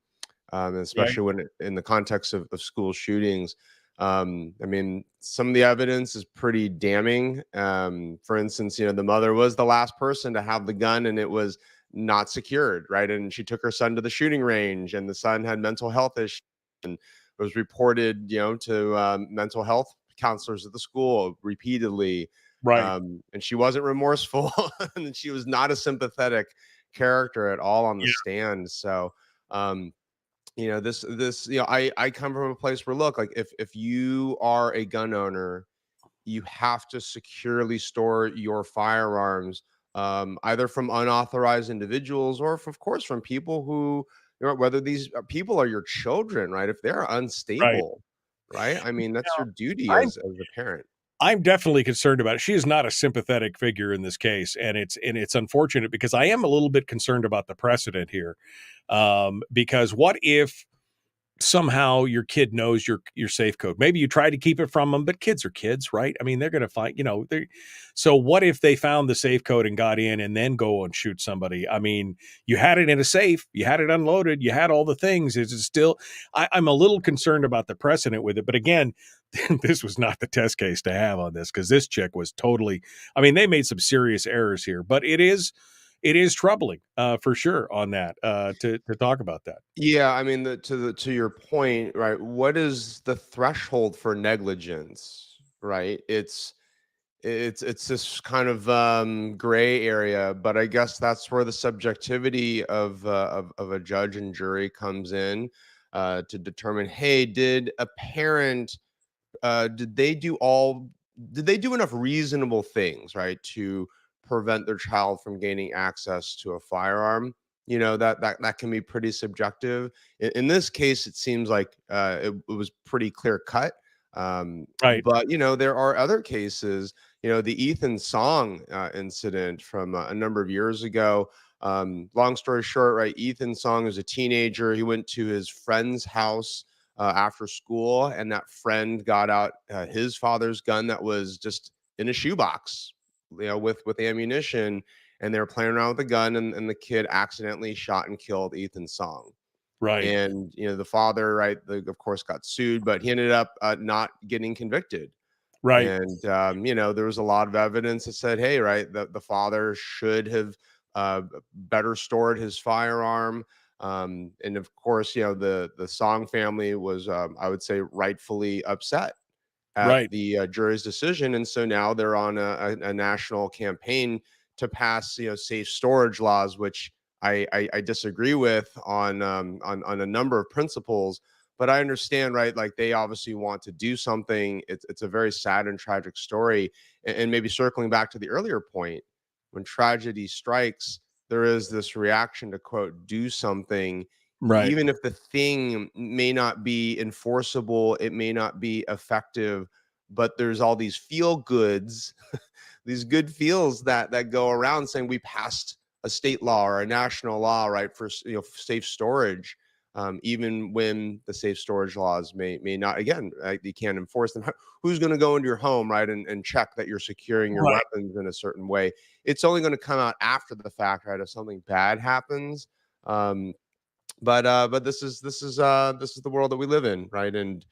Right. especially in the context of school shootings. I mean, some of the evidence is pretty damning. For instance, the mother was the last person to have the gun, and it was not secured, right? And she took her son to the shooting range, and the son had mental health issues, and was reported, to mental health counselors at the school repeatedly. Right. And she wasn't remorseful, and she was not a sympathetic character at all on the Yeah. stand. So, I come from a place where, look, like if you are a gun owner, you have to securely store your firearms, either from unauthorized individuals or, of course, from people who, whether these people are your children, right? If they're Right. unstable, right? I mean, that's your duty I'm as a parent. I'm definitely concerned about it. She is not a sympathetic figure in this case, and it's unfortunate because I am a little bit concerned about the precedent here. Because what if somehow your kid knows your safe code? Maybe you try to keep it from them, but kids are kids, right? I mean, they're going to find, so what if they found the safe code and got in and then go and shoot somebody? I mean, you had it in a safe, you had it unloaded, you had all the things. Is it still, I'm a little concerned about the precedent with it, but again, this was not the test case to have on this because this chick was totally, I mean, they made some serious errors here, but it is it is troubling for sure on that to talk about that. Yeah, I mean, to your point, right? What is the threshold for negligence, right? It's this kind of gray area, but I guess that's where the subjectivity of a judge and jury comes in to determine, hey, did a parent did they do enough reasonable things, right, to prevent their child from gaining access to a firearm? You know, that can be pretty subjective. In this case, it seems like it was pretty clear cut. Right. But you know, there are other cases. You know, the Ethan Song incident from a number of years ago. Long story short, right? Ethan Song was a teenager. He went to his friend's house after school, and that friend got out his father's gun that was just in a shoebox, you know, with ammunition, and they were playing around with the gun, and the kid accidentally shot and killed Ethan Song. Right. And you know, the father, right, of course, got sued, but he ended up not getting convicted. Right. And you know, there was a lot of evidence that said, hey, right, the father should have better stored his firearm. And of course, you know, the Song family was, I would say, rightfully upset at Right. the jury's decision, and so now they're on a national campaign to pass, you know, safe storage laws, which I disagree with on a number of principles. But I understand, right? Like, they obviously want to do something. It's a very sad and tragic story, and maybe circling back to the earlier point, when tragedy strikes, there is this reaction to, quote, do something, Right. even if the thing may not be enforceable, it may not be effective, but there's all these feel goods, these good feels that go around saying we passed a state law or a national law, right, for, you know, safe storage, even when the safe storage laws may not, again, you can't enforce them. Who's going to go into your home, right, and check that you're securing your Right. weapons in a certain way? It's only going to come out after the fact, right, if something bad happens. But this is the world that we live in, right? And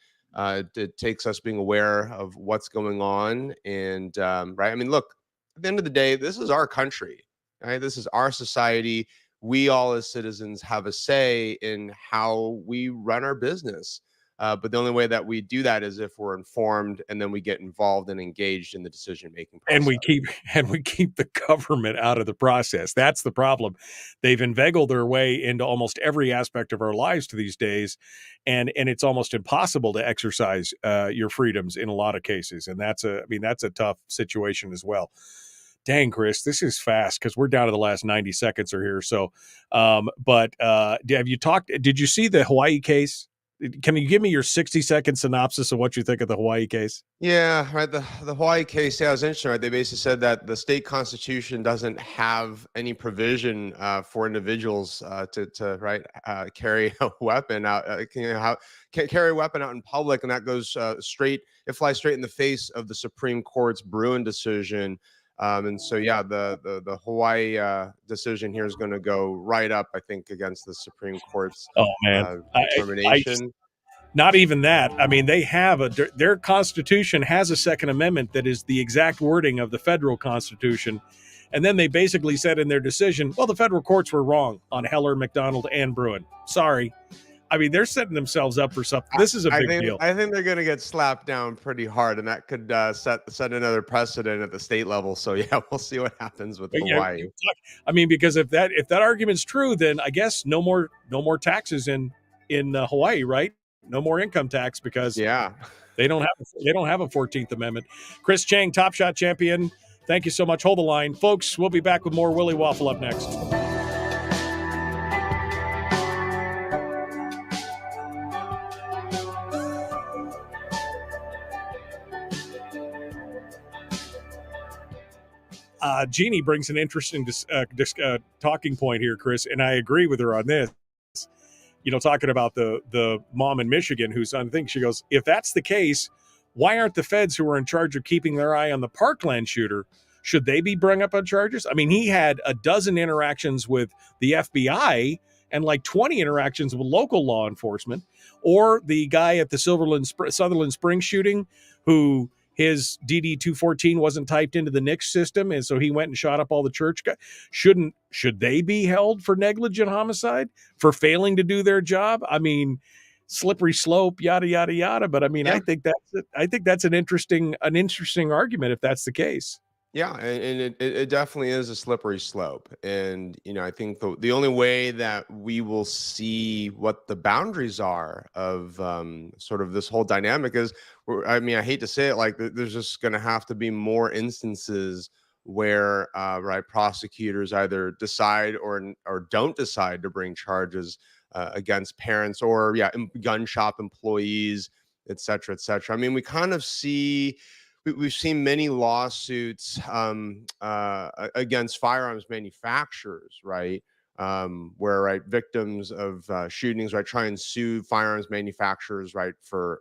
it takes us being aware of what's going on. And right, I mean, look, at the end of the day, this is our country, right? This is our society. We all as citizens have a say in how we run our business. But the only way that we do that is if we're informed, and then we get involved and engaged in the decision-making process. And we keep the government out of the process. That's the problem. They've inveigled their way into almost every aspect of our lives to these days, and it's almost impossible to exercise your freedoms in a lot of cases. And that's a tough situation as well. Dang, Chris, this is fast because we're down to the last 90 seconds or here. So, but did you see the Hawaii case? Can you give me your 60-second synopsis of what you think of the Hawaii case? Yeah, right. The Hawaii case, yeah, was interesting. Right, they basically said that the state constitution doesn't have any provision for individuals to carry a weapon out, carry a weapon out in public, and that goes it flies straight in the face of the Supreme Court's Bruen decision. And so, yeah, the Hawaii decision here is going to go right up, I think, against the Supreme Court's determination. Not even that. I mean, they have their Constitution has a Second Amendment that is the exact wording of the federal Constitution. And then they basically said in their decision, well, the federal courts were wrong on Heller, McDonald, and Bruen. Sorry. I mean, they're setting themselves up for something. This is a big deal. I think they're going to get slapped down pretty hard, and that could set another precedent at the state level. So yeah, we'll see what happens with Hawaii. I mean, because if that argument's true, then I guess no more taxes in Hawaii, right? No more income tax because they don't have a 14th Amendment. Chris Cheng, Top Shot champion. Thank you so much. Hold the line, folks. We'll be back with more Willie Waffle up next. Jeannie brings an interesting talking point here, Chris, and I agree with her on this. You know, talking about the mom in Michigan whose son thinks, she goes, if that's the case, why aren't the feds who are in charge of keeping their eye on the Parkland shooter, should they be brought up on charges? I mean, he had a dozen interactions with the FBI and like 20 interactions with local law enforcement, or the guy at the Sutherland Springs shooting who his DD-214 wasn't typed into the NICS system, and so he went and shot up all the church guys. Should they be held for negligent homicide for failing to do their job? I mean, slippery slope, yada yada yada. But I mean, Yeah. I think that's an interesting argument if that's the case. Yeah, and it definitely is a slippery slope. And, I think the only way that we will see what the boundaries are of sort of this whole dynamic is, I hate to say it, like there's just going to have to be more instances where, right, prosecutors either decide or don't decide to bring charges against parents or, gun shop employees, et cetera, et cetera. I mean, we kind of see... We've seen many lawsuits against firearms manufacturers, right? Where victims of shootings, right, try and sue firearms manufacturers, right, for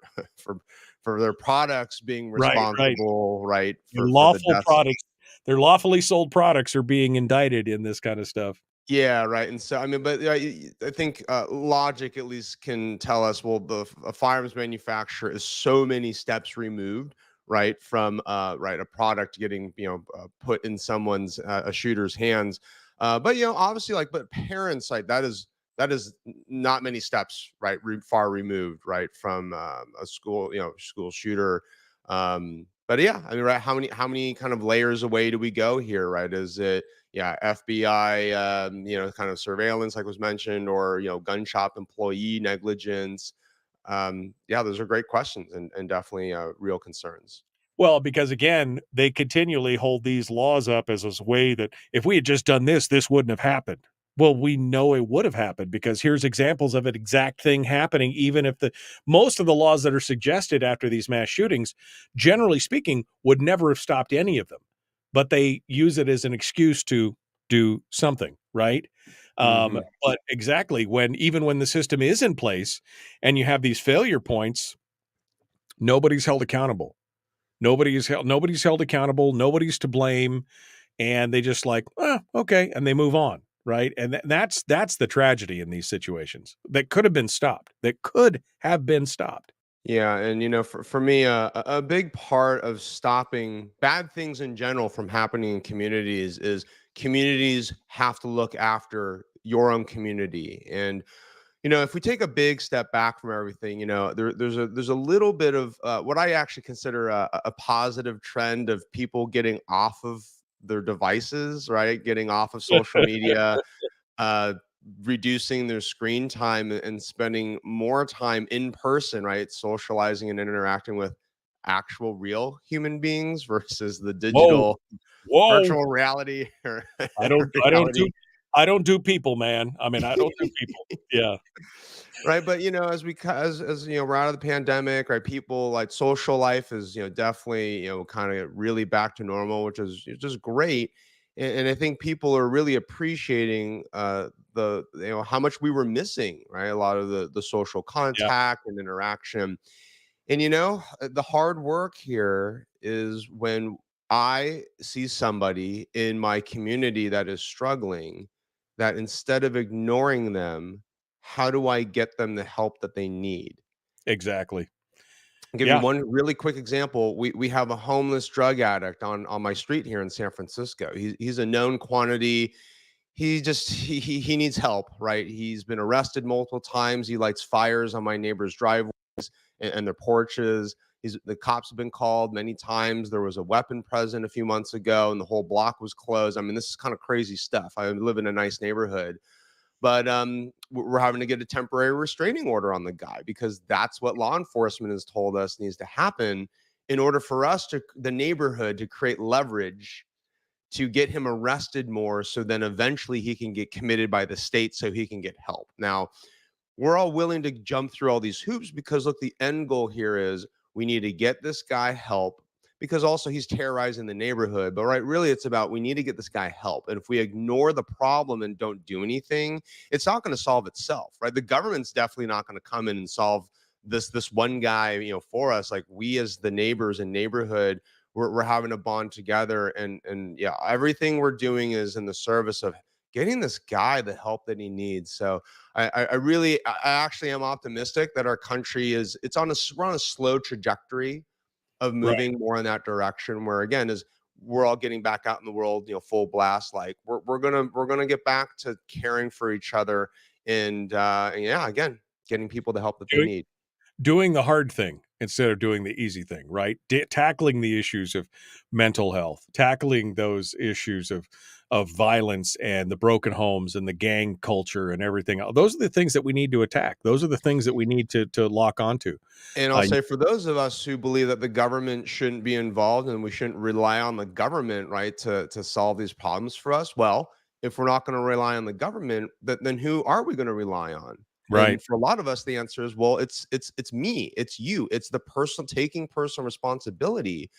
their products being responsible, right, for the deaths. Products, their lawfully sold products are being indicted in this kind of stuff. Yeah, right. And so, but I think logic at least can tell us, well, a firearms manufacturer is so many steps removed, right, from a product getting put in someone's a shooter's hands, but obviously, but parents, like that is not many steps, right, far removed, right, from a school shooter. But yeah, I mean, right, how many kind of layers away do we go here, right? Is it FBI kind of surveillance like was mentioned, or gun shop employee negligence? Those are great questions and definitely real concerns. Well, because again, they continually hold these laws up as a way that if we had just done this, this wouldn't have happened. Well, we know it would have happened because here's examples of an exact thing happening, even if most of the laws that are suggested after these mass shootings, generally speaking, would never have stopped any of them. But they use it as an excuse to do something, right? But exactly, even when the system is in place and you have these failure points, nobody's held accountable. Nobody's held accountable. Nobody's to blame. And they just okay. And they move on. Right. And that's the tragedy in these situations that could have been stopped. Yeah. And, for me, a big part of stopping bad things in general from happening in communities is communities have to look after your own community. And, if we take a big step back from everything, there's a little bit of what I actually consider a positive trend of people getting off of their devices, right? Getting off of social media, reducing their screen time and spending more time in person, right? Socializing and interacting with actual real human beings versus the digital virtual reality. I don't do people, man. I mean, I don't do people. Yeah. Right. But, as we're out of the pandemic, right, people like social life is, definitely, kind of really back to normal, which is just great. And I think people are really appreciating how much we were missing, right? A lot of the social contact and interaction. And, the hard work here is when I see somebody in my community that is struggling, that instead of ignoring them, how do I get them the help that they need? Exactly. I'll give you one really quick example. We have a homeless drug addict on my street here in San Francisco. He's a known quantity. He needs help, right? He's been arrested multiple times. He lights fires on my neighbor's driveways and their porches. The cops have been called many times. There was a weapon present a few months ago and the whole block was closed. I mean, this is kind of crazy stuff. I live in a nice neighborhood. But we're having to get a temporary restraining order on the guy because that's what law enforcement has told us needs to happen in order for us the neighborhood to create leverage to get him arrested more. So then eventually he can get committed by the state so he can get help. Now, we're all willing to jump through all these hoops because look, the end goal here is we need to get this guy help. Because also he's terrorizing the neighborhood. But really it's about we need to get this guy help. And if we ignore the problem and don't do anything, it's not going to solve itself, right? The government's definitely not going to come in and solve this one guy, for us. Like we as the neighbors and neighborhood, we're having to bond together. And everything we're doing is in the service of getting this guy the help that he needs. So I actually am optimistic that our country we're on a slow trajectory of moving more in that direction, where again, as we're all getting back out in the world, full blast, like we're gonna get back to caring for each other and yeah, again, getting people the help that they need. Doing the hard thing instead of doing the easy thing, right? Tackling the issues of mental health, tackling those issues of violence and the broken homes and the gang culture and everything. Those are the things that we need to attack. Those are the things that we need to lock onto. And I'll say, for those of us who believe that the government shouldn't be involved and we shouldn't rely on the government, right, to solve these problems for us, well, if we're not going to rely on the government, then who are we going to rely on? Right. And for a lot of us, the answer is, well, it's me, it's you, it's the person taking personal responsibility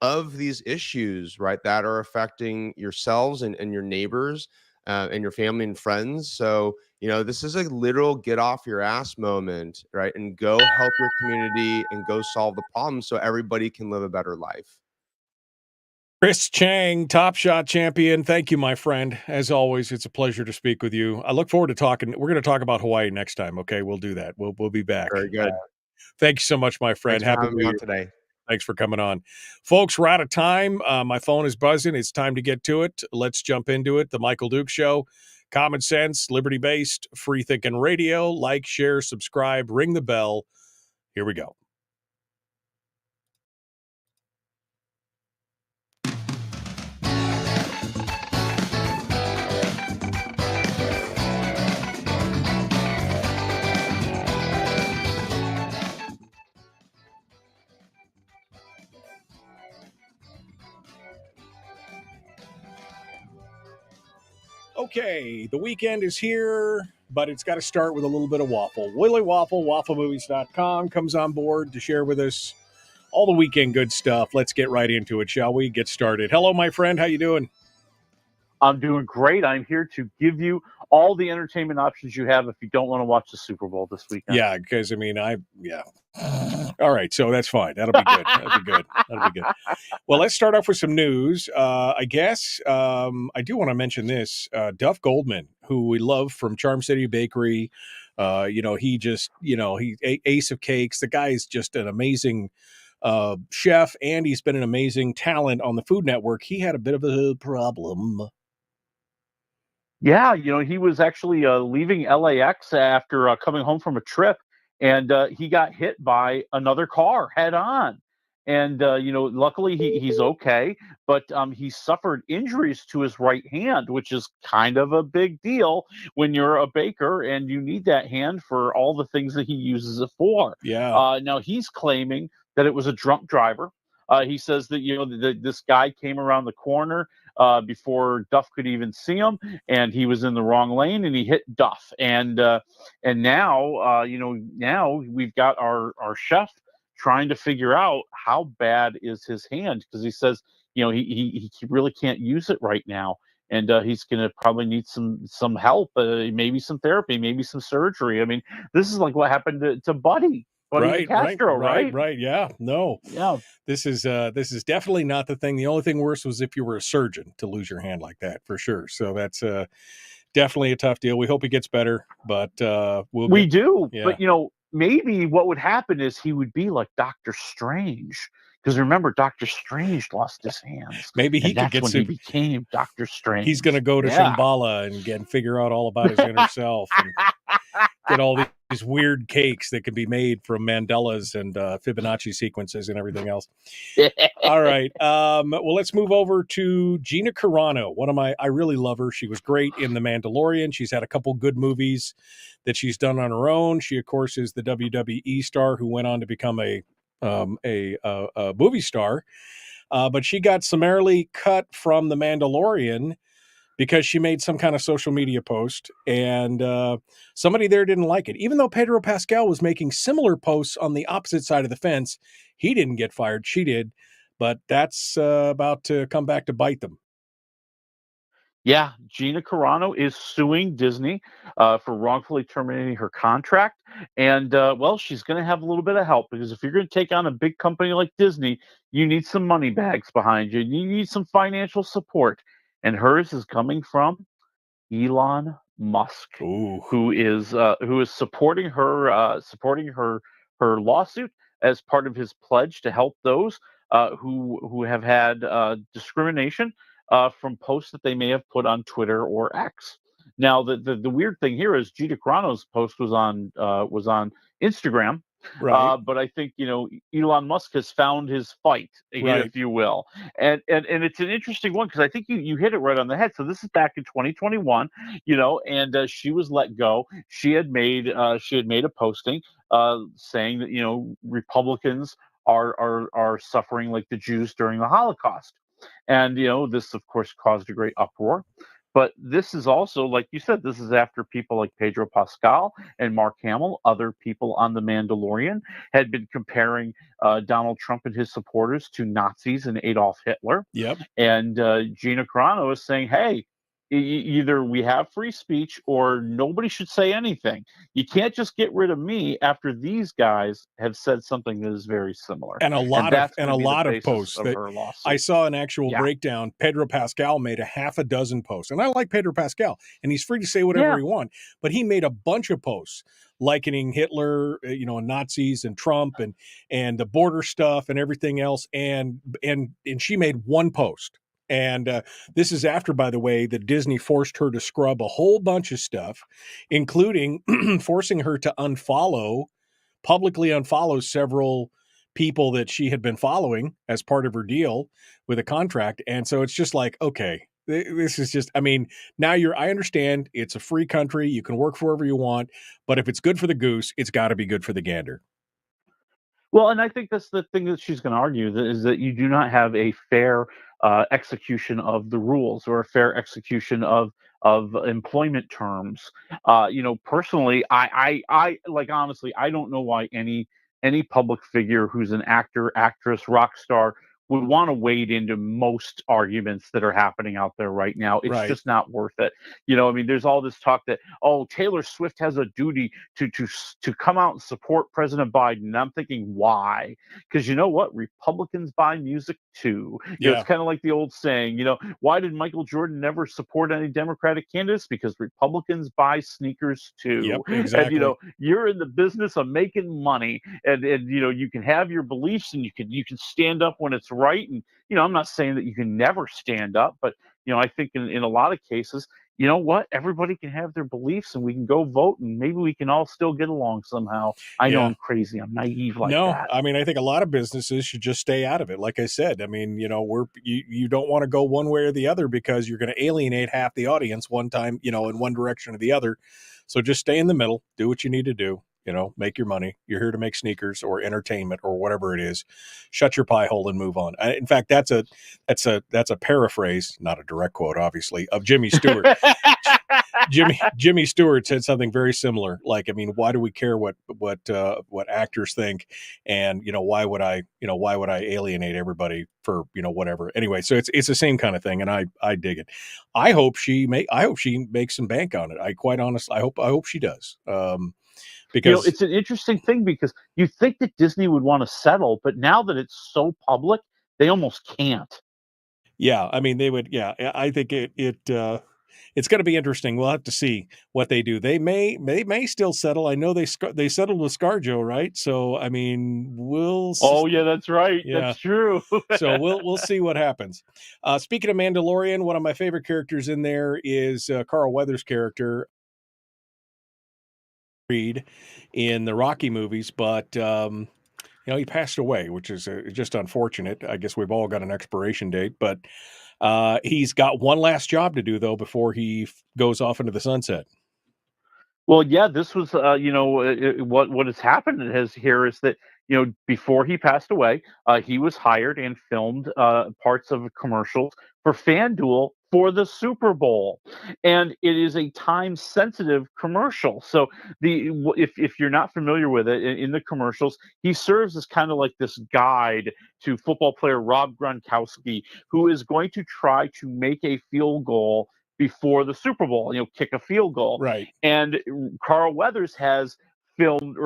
of these issues, right, that are affecting yourselves and your neighbors and your family and friends. So, this is a literal get off your ass moment, right? And go help your community and go solve the problem so everybody can live a better life. Chris Cheng, Top Shot champion. Thank you, my friend. As always, it's a pleasure to speak with you. I look forward to talking. We're going to talk about Hawaii next time. Okay, we'll do that. We'll be back. Very good. Thank you so much, my friend. Thanks for Happy having New me on Year today. Thanks for coming on. Folks, we're out of time. My phone is buzzing. It's time to get to it. Let's jump into it. The Michael Duke Show. Common sense, liberty-based, free thinking radio. Like, share, subscribe, ring the bell. Here we go. Okay, the weekend is here, but it's got to start with a little bit of waffle. Willie Waffle, wafflemovies.com, comes on board to share with us all the weekend good stuff. Let's get right into it, shall we? Get started. Hello, my friend. How you doing? I'm doing great. I'm here to give you all the entertainment options you have if you don't want to watch the Super Bowl this weekend. Yeah, because, all right, so that's fine. That'll be good. That'll be good. Well, let's start off with some news. I guess I do want to mention this. Duff Goldman, who we love from Charm City Bakery, he just, he ace of cakes. The guy is just an amazing chef, and he's been an amazing talent on the Food Network. He had a bit of a problem. Yeah, he was actually leaving LAX after coming home from a trip, and he got hit by another car head on. And, luckily he's okay, but he suffered injuries to his right hand, which is kind of a big deal when you're a baker and you need that hand for all the things that he uses it for. Yeah. Now he's claiming that it was a drunk driver. He says that, this guy came around the corner before Duff could even see him, and he was in the wrong lane, and he hit Duff. And now, now we've got our chef trying to figure out how bad is his hand, because he says, he really can't use it right now. And he's going to probably need some help, maybe some therapy, maybe some surgery. I mean, this is like what happened to Buddy Castro, right? Right. Yeah. No. Yeah. This is definitely not the thing. The only thing worse was if you were a surgeon to lose your hand like that, for sure. So that's definitely a tough deal. We hope he gets better, but we do. Yeah. But maybe what would happen is he would be like Doctor Strange. Because remember, Doctor Strange lost his hands. Maybe he could get when he became Doctor Strange. He's going to go to Shambhala and figure out all about his inner self and get all these weird cakes that can be made from mandalas and Fibonacci sequences and everything else. All right. Well, let's move over to Gina Carano. I really love her. She was great in The Mandalorian. She's had a couple good movies that she's done on her own. She, of course, is the WWE star who went on to become a movie star, but she got summarily cut from The Mandalorian because she made some kind of social media post, and somebody there didn't like it. Even though Pedro Pascal was making similar posts on the opposite side of the fence, he didn't get fired. She did, but that's about to come back to bite them. Yeah, Gina Carano is suing Disney for wrongfully terminating her contract. And, she's going to have a little bit of help, because if you're going to take on a big company like Disney, you need some money bags behind you. You need some financial support. And hers is coming from Elon Musk, who is supporting her lawsuit as part of his pledge to help those who have had discrimination from posts that they may have put on Twitter or X. Now, the weird thing here is Gina Carano's post was on Instagram, Right. but I think Elon Musk has found his fight, Right. if you will, and it's an interesting one because I think you hit it right on the head. So this is back in 2021, and she was let go. She had made a posting saying that Republicans are suffering like the Jews during the Holocaust, and this of course caused a great uproar. But this is also, like you said, this is after people like Pedro Pascal and Mark Hamill, other people on The Mandalorian, had been comparing Donald Trump and his supporters to Nazis and Adolf Hitler. Yep. And Gina Carano is saying, hey, either we have free speech or nobody should say anything. You can't just get rid of me after these guys have said something that is very similar. And a lot of posts of that her lawsuit. I saw an actual breakdown. Pedro Pascal made a half a dozen posts, and I like Pedro Pascal, and he's free to say whatever he wants. But he made a bunch of posts likening Hitler, and Nazis and Trump and the border stuff and everything else. And she made one post. And this is after, by the way, that Disney forced her to scrub a whole bunch of stuff, including forcing her to publicly unfollow several people that she had been following as part of her deal with a contract. And so it's just like, okay, this is just, now I understand it's a free country. You can work wherever you want, but if it's good for the goose, it's got to be good for the gander. Well, and I think that's the thing that she's going to argue is that you do not have a fair execution of the rules or a fair execution of employment terms. Personally, I like honestly, I don't know why any public figure who's an actor, actress, rock star would want to wade into most arguments that are happening out there right now. It's just not worth it. There's all this talk that, Taylor Swift has a duty to come out and support President Biden. And I'm thinking, why? Because you know what? Republicans buy music too. It's kind of like the old saying, why did Michael Jordan never support any Democratic candidates? Because Republicans buy sneakers too. Yep, exactly. And you're in the business of making money, and you can have your beliefs and you can stand up when it's right. And I'm not saying that you can never stand up, but I think in a lot of cases, you know what, everybody can have their beliefs and we can go vote and maybe we can all still get along somehow. I know I'm crazy, I'm naive like that. I think a lot of businesses should just stay out of it. Like I said, you don't want to go one way or the other because you're going to alienate half the audience one time, in one direction or the other. So just stay in the middle, do what you need to do. Make your money. You're here to make sneakers or entertainment or whatever it is. Shut your pie hole and move on. In fact, that's a paraphrase, not a direct quote, obviously, of Jimmy Stewart. Jimmy Stewart said something very similar. Like, why do we care what actors think? And why would I alienate everybody for whatever? Anyway, so it's the same kind of thing, and I dig it. I hope she makes some bank on it. I hope she does. Because it's an interesting thing because you think that Disney would want to settle, but now that it's so public, they almost can't. Yeah, they would. Yeah, I think it's going to be interesting. We'll have to see what they do. They may still settle. I know they settled with ScarJo, right? So we'll. Oh yeah, that's right. Yeah. That's true. So we'll see what happens. Speaking of Mandalorian, one of my favorite characters in there is Carl Weathers' character. Read in the Rocky movies, but he passed away, which is just unfortunate. I guess we've all got an expiration date, but he's got one last job to do though before he goes off into the sunset. Well, yeah, this was what has happened here is that before he passed away, he was hired and filmed parts of commercials for FanDuel for the Super Bowl, and it is a time-sensitive commercial. So if you're not familiar with it, in the commercials, he serves as kind of like this guide to football player Rob Gronkowski, who is going to try to make a field goal before the Super Bowl, kick a field goal. Right. And Carl Weathers had filmed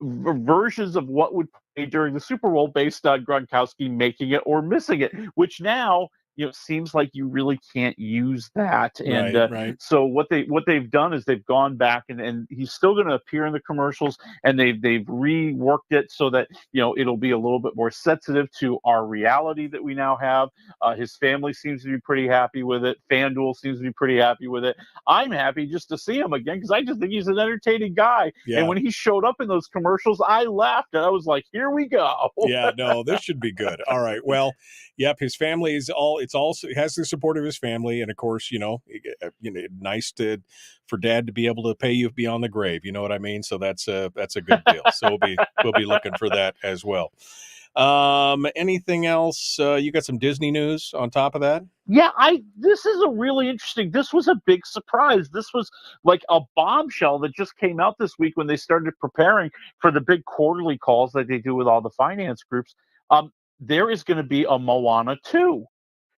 versions of what would play during the Super Bowl based on Gronkowski making it or missing it, which now it seems like you really can't use that. And Right. so what they've done is they've gone back and he's still going to appear in the commercials, and they've reworked it so that it'll be a little bit more sensitive to our reality that we now have. His family seems to be pretty happy with it. FanDuel seems to be pretty happy with it. I'm happy just to see him again because I just think he's an entertaining guy. Yeah. And when he showed up in those commercials, I laughed and I was like, "Here we go." Yeah, no, this should be good. All right. Well, yep, his family is it has the support of his family, and of course, nice for Dad to be able to pay you beyond the grave. You know what I mean? So that's a good deal. So we'll be looking for that as well. Anything else? You got some Disney news on top of that? Yeah, this is a really interesting. This was a big surprise. This was like a bombshell that just came out this week when they started preparing for the big quarterly calls that they do with all the finance groups. There is going to be a Moana 2.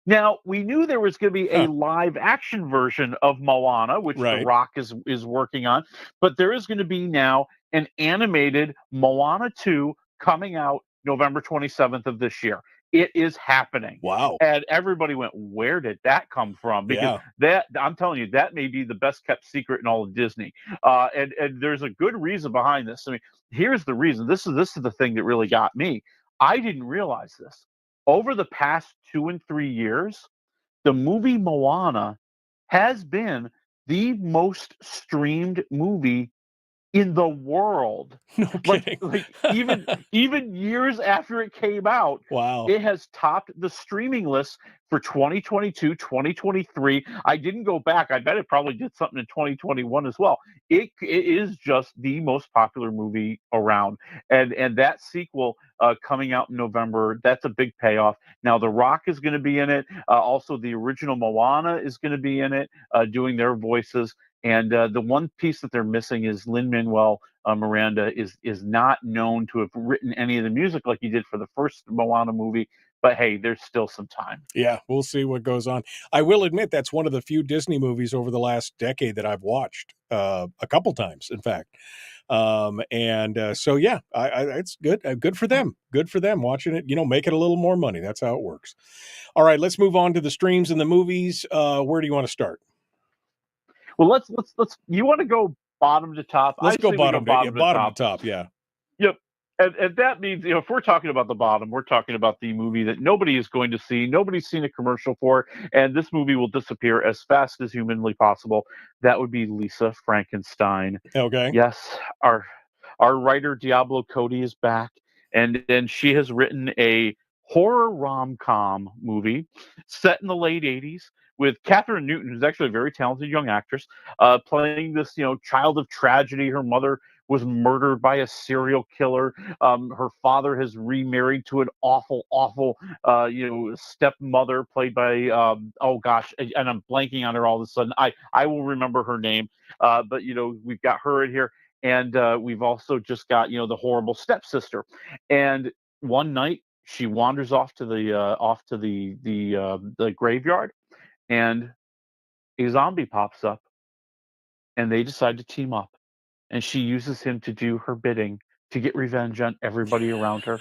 Now, we knew there was going to be a live action version of Moana, which The Rock is working on, but there is going to be now an animated Moana 2 coming out November 27th of this year. It is happening. Wow. And everybody went, where did that come from? Because that, I'm telling you, that may be the best kept secret in all of Disney. And there's a good reason behind this. I mean, here's the reason. This is the thing that really got me. I didn't realize this. Over the past 2 and 3 years, the movie Moana has been the most streamed movie in the world. No kidding. Like even years after it came out, wow, it has topped the streaming list for 2022, 2023. I didn't go back. I bet it probably did something in 2021 as well. It is just the most popular movie around. And that sequel coming out in November, that's a big payoff. Now, The Rock is going to be in it. Also, the original Moana is going to be in it, doing their voices. And the one piece that they're missing is Lin-Manuel Miranda is not known to have written any of the music like he did for the first Moana movie. But hey, there's still some time. Yeah, we'll see what goes on. I will admit that's one of the few Disney movies over the last decade that I've watched a couple times, in fact. So yeah, it's good. Good for them. Good for them watching it. Make it a little more money. That's how it works. All right, let's move on to the streams and the movies. Where do you want to start? Well, let's. You want to go bottom to top? Let's go bottom to top. Yeah. Yep. And that means, if we're talking about the bottom, we're talking about the movie that nobody is going to see. Nobody's seen a commercial for, and this movie will disappear as fast as humanly possible. That would be Lisa Frankenstein. Okay. Yes, our writer Diablo Cody is back, and she has written a horror rom-com movie set in the late 80s with Catherine Newton, who's actually a very talented young actress, playing this child of tragedy. Her mother was murdered by a serial killer. Her father has remarried to an awful stepmother played by oh gosh, and I'm blanking on her all of a sudden. I will remember her name. But we've got her in here, and we've also just got the horrible stepsister. And one night she wanders off to the graveyard, and a zombie pops up, and they decide to team up. And she uses him to do her bidding to get revenge on everybody around her.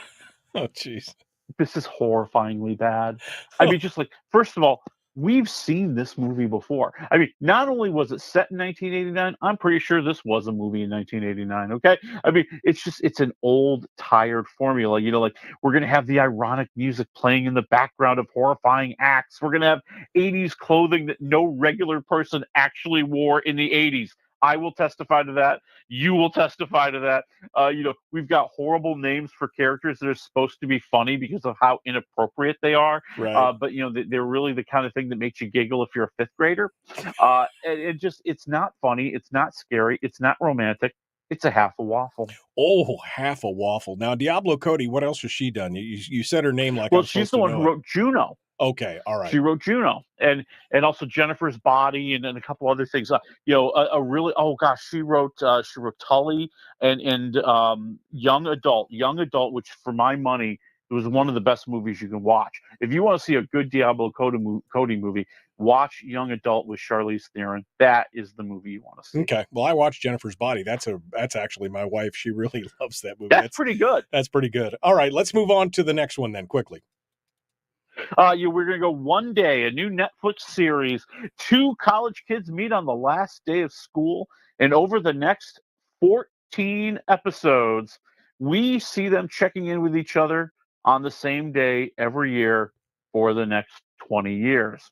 Oh, jeez. This is horrifyingly bad. I mean, just like, first of all, we've seen this movie before. I mean, not only was it set in 1989, I'm pretty sure this was a movie in 1989, okay? I mean, it's an old, tired formula. Like, we're going to have the ironic music playing in the background of horrifying acts. We're going to have 80s clothing that no regular person actually wore in the 80s. I will testify to that. You will testify to that. We've got horrible names for characters that are supposed to be funny because of how inappropriate they are. Right. But they're really the kind of thing that makes you giggle if you're a fifth grader. And it's not funny. It's not scary. It's not romantic. It's a half a waffle. Oh, half a waffle. Now, Diablo Cody, what else has she done? You said her name like. Well, she's the one who wrote Juno. Okay, all right. She wrote Juno, and also Jennifer's Body, and a couple other things. A really, oh gosh, she wrote Tully and Young Adult, which for my money, it was one of the best movies you can watch. If you want to see a good Diablo Cody movie, watch Young Adult with Charlize Theron. That is the movie you want to see. Okay. Well, I watched Jennifer's Body. That's actually my wife. She really loves that movie. That's pretty good. That's pretty good. All right, let's move on to the next one then quickly. We're going to go one day, a new Netflix series. 2 college kids meet on the last day of school, and over the next 14 episodes, we see them checking in with each other on the same day every year for the next 20 years.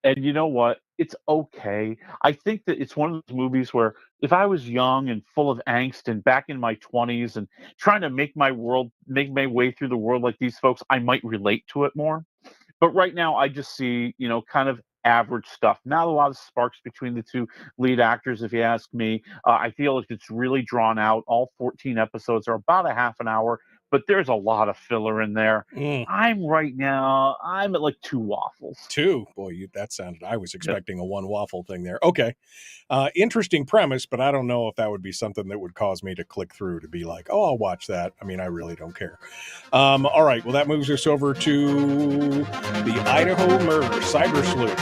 And you know what? It's okay. I think that it's one of those movies where if I was young and full of angst and back in my 20s and trying to make my way through the world like these folks, I might relate to it more. But right now, I just see, kind of average stuff. Not a lot of sparks between the 2 lead actors, if you ask me. I feel like it's really drawn out. All 14 episodes are about a half an hour, but there's a lot of filler in there. I'm at like 2 waffles. 2? Boy, I was expecting a 1 waffle thing there. Okay. Interesting premise, but I don't know if that would be something that would cause me to click through to be like, oh, I'll watch that. I mean, I really don't care. All right. Well, that moves us over to the Idaho Murder Cyber Sleuth.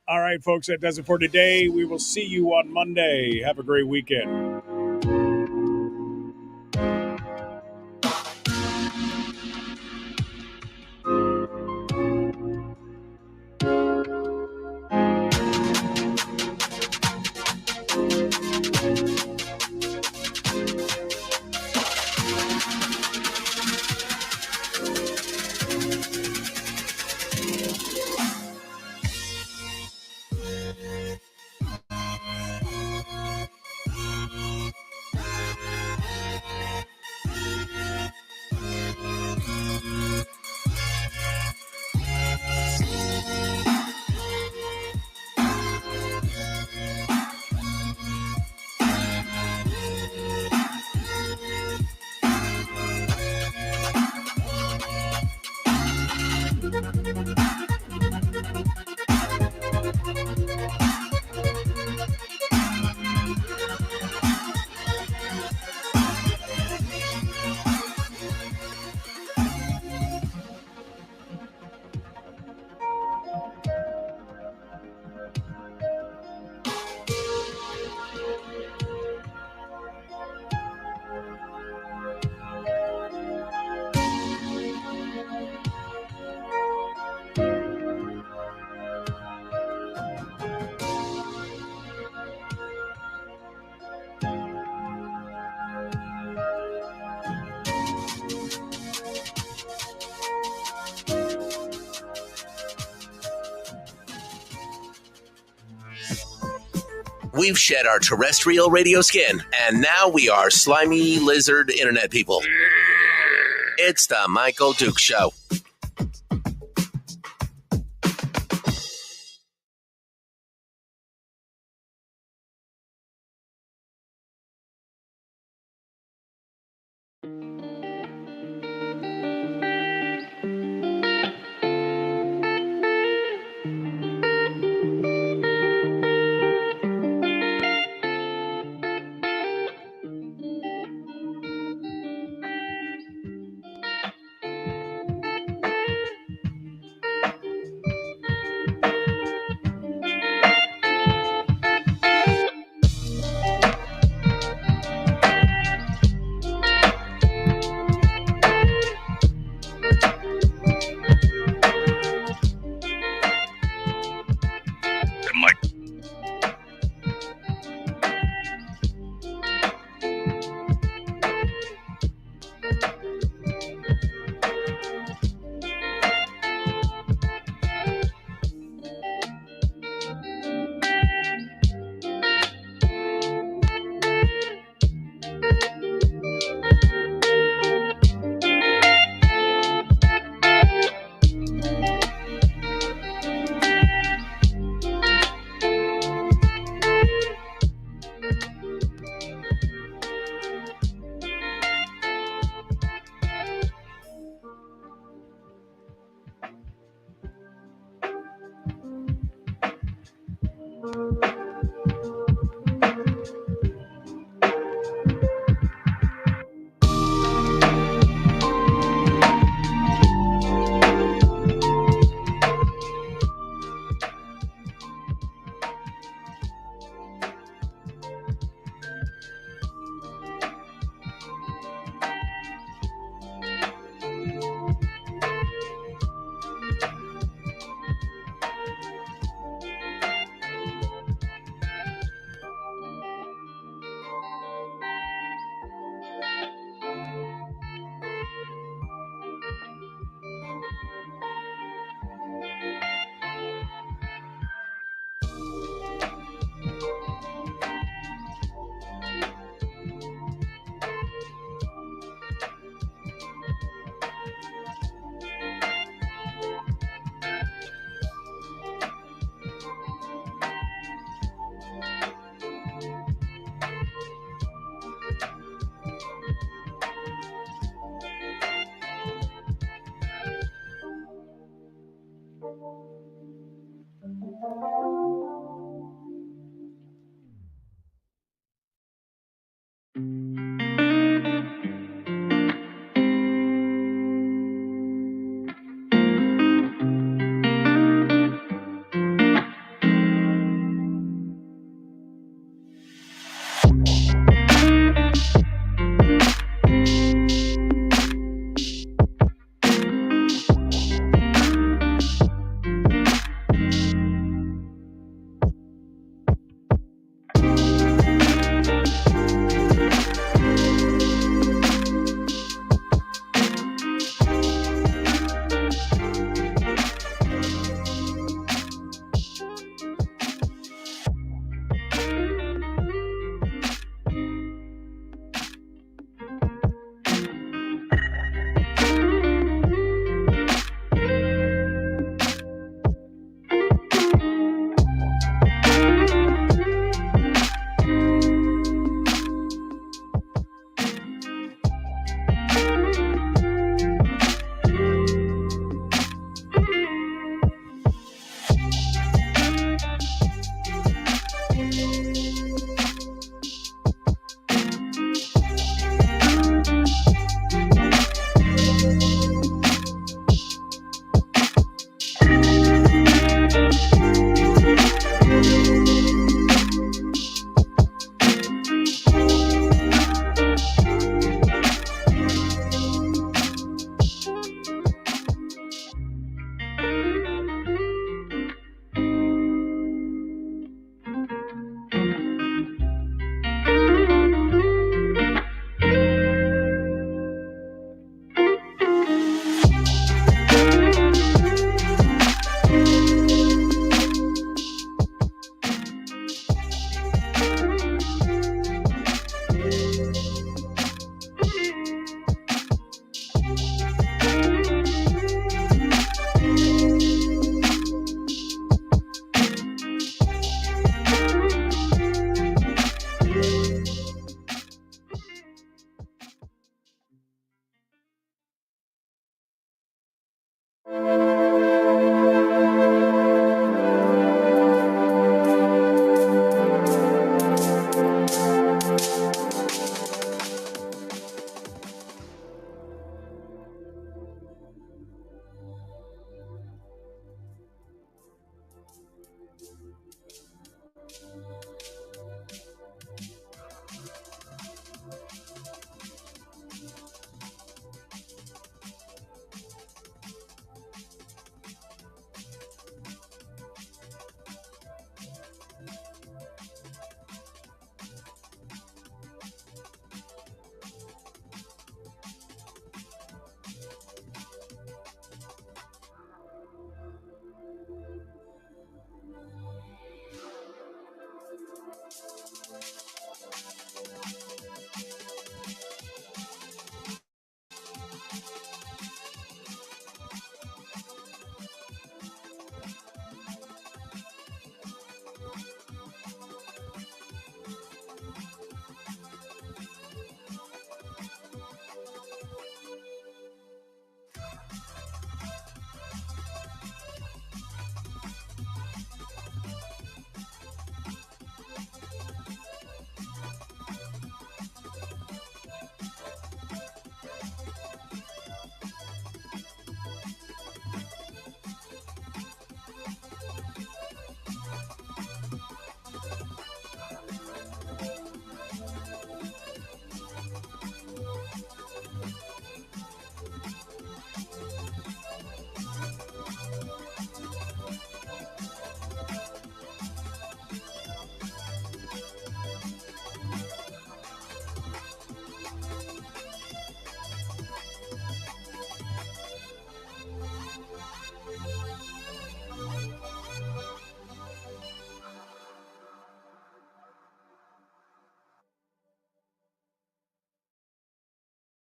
All right, folks, that does it for today. We will see you on Monday. Have a great weekend. We've shed our terrestrial radio skin, and now we are slimy lizard internet people. It's the Michael Duke Show.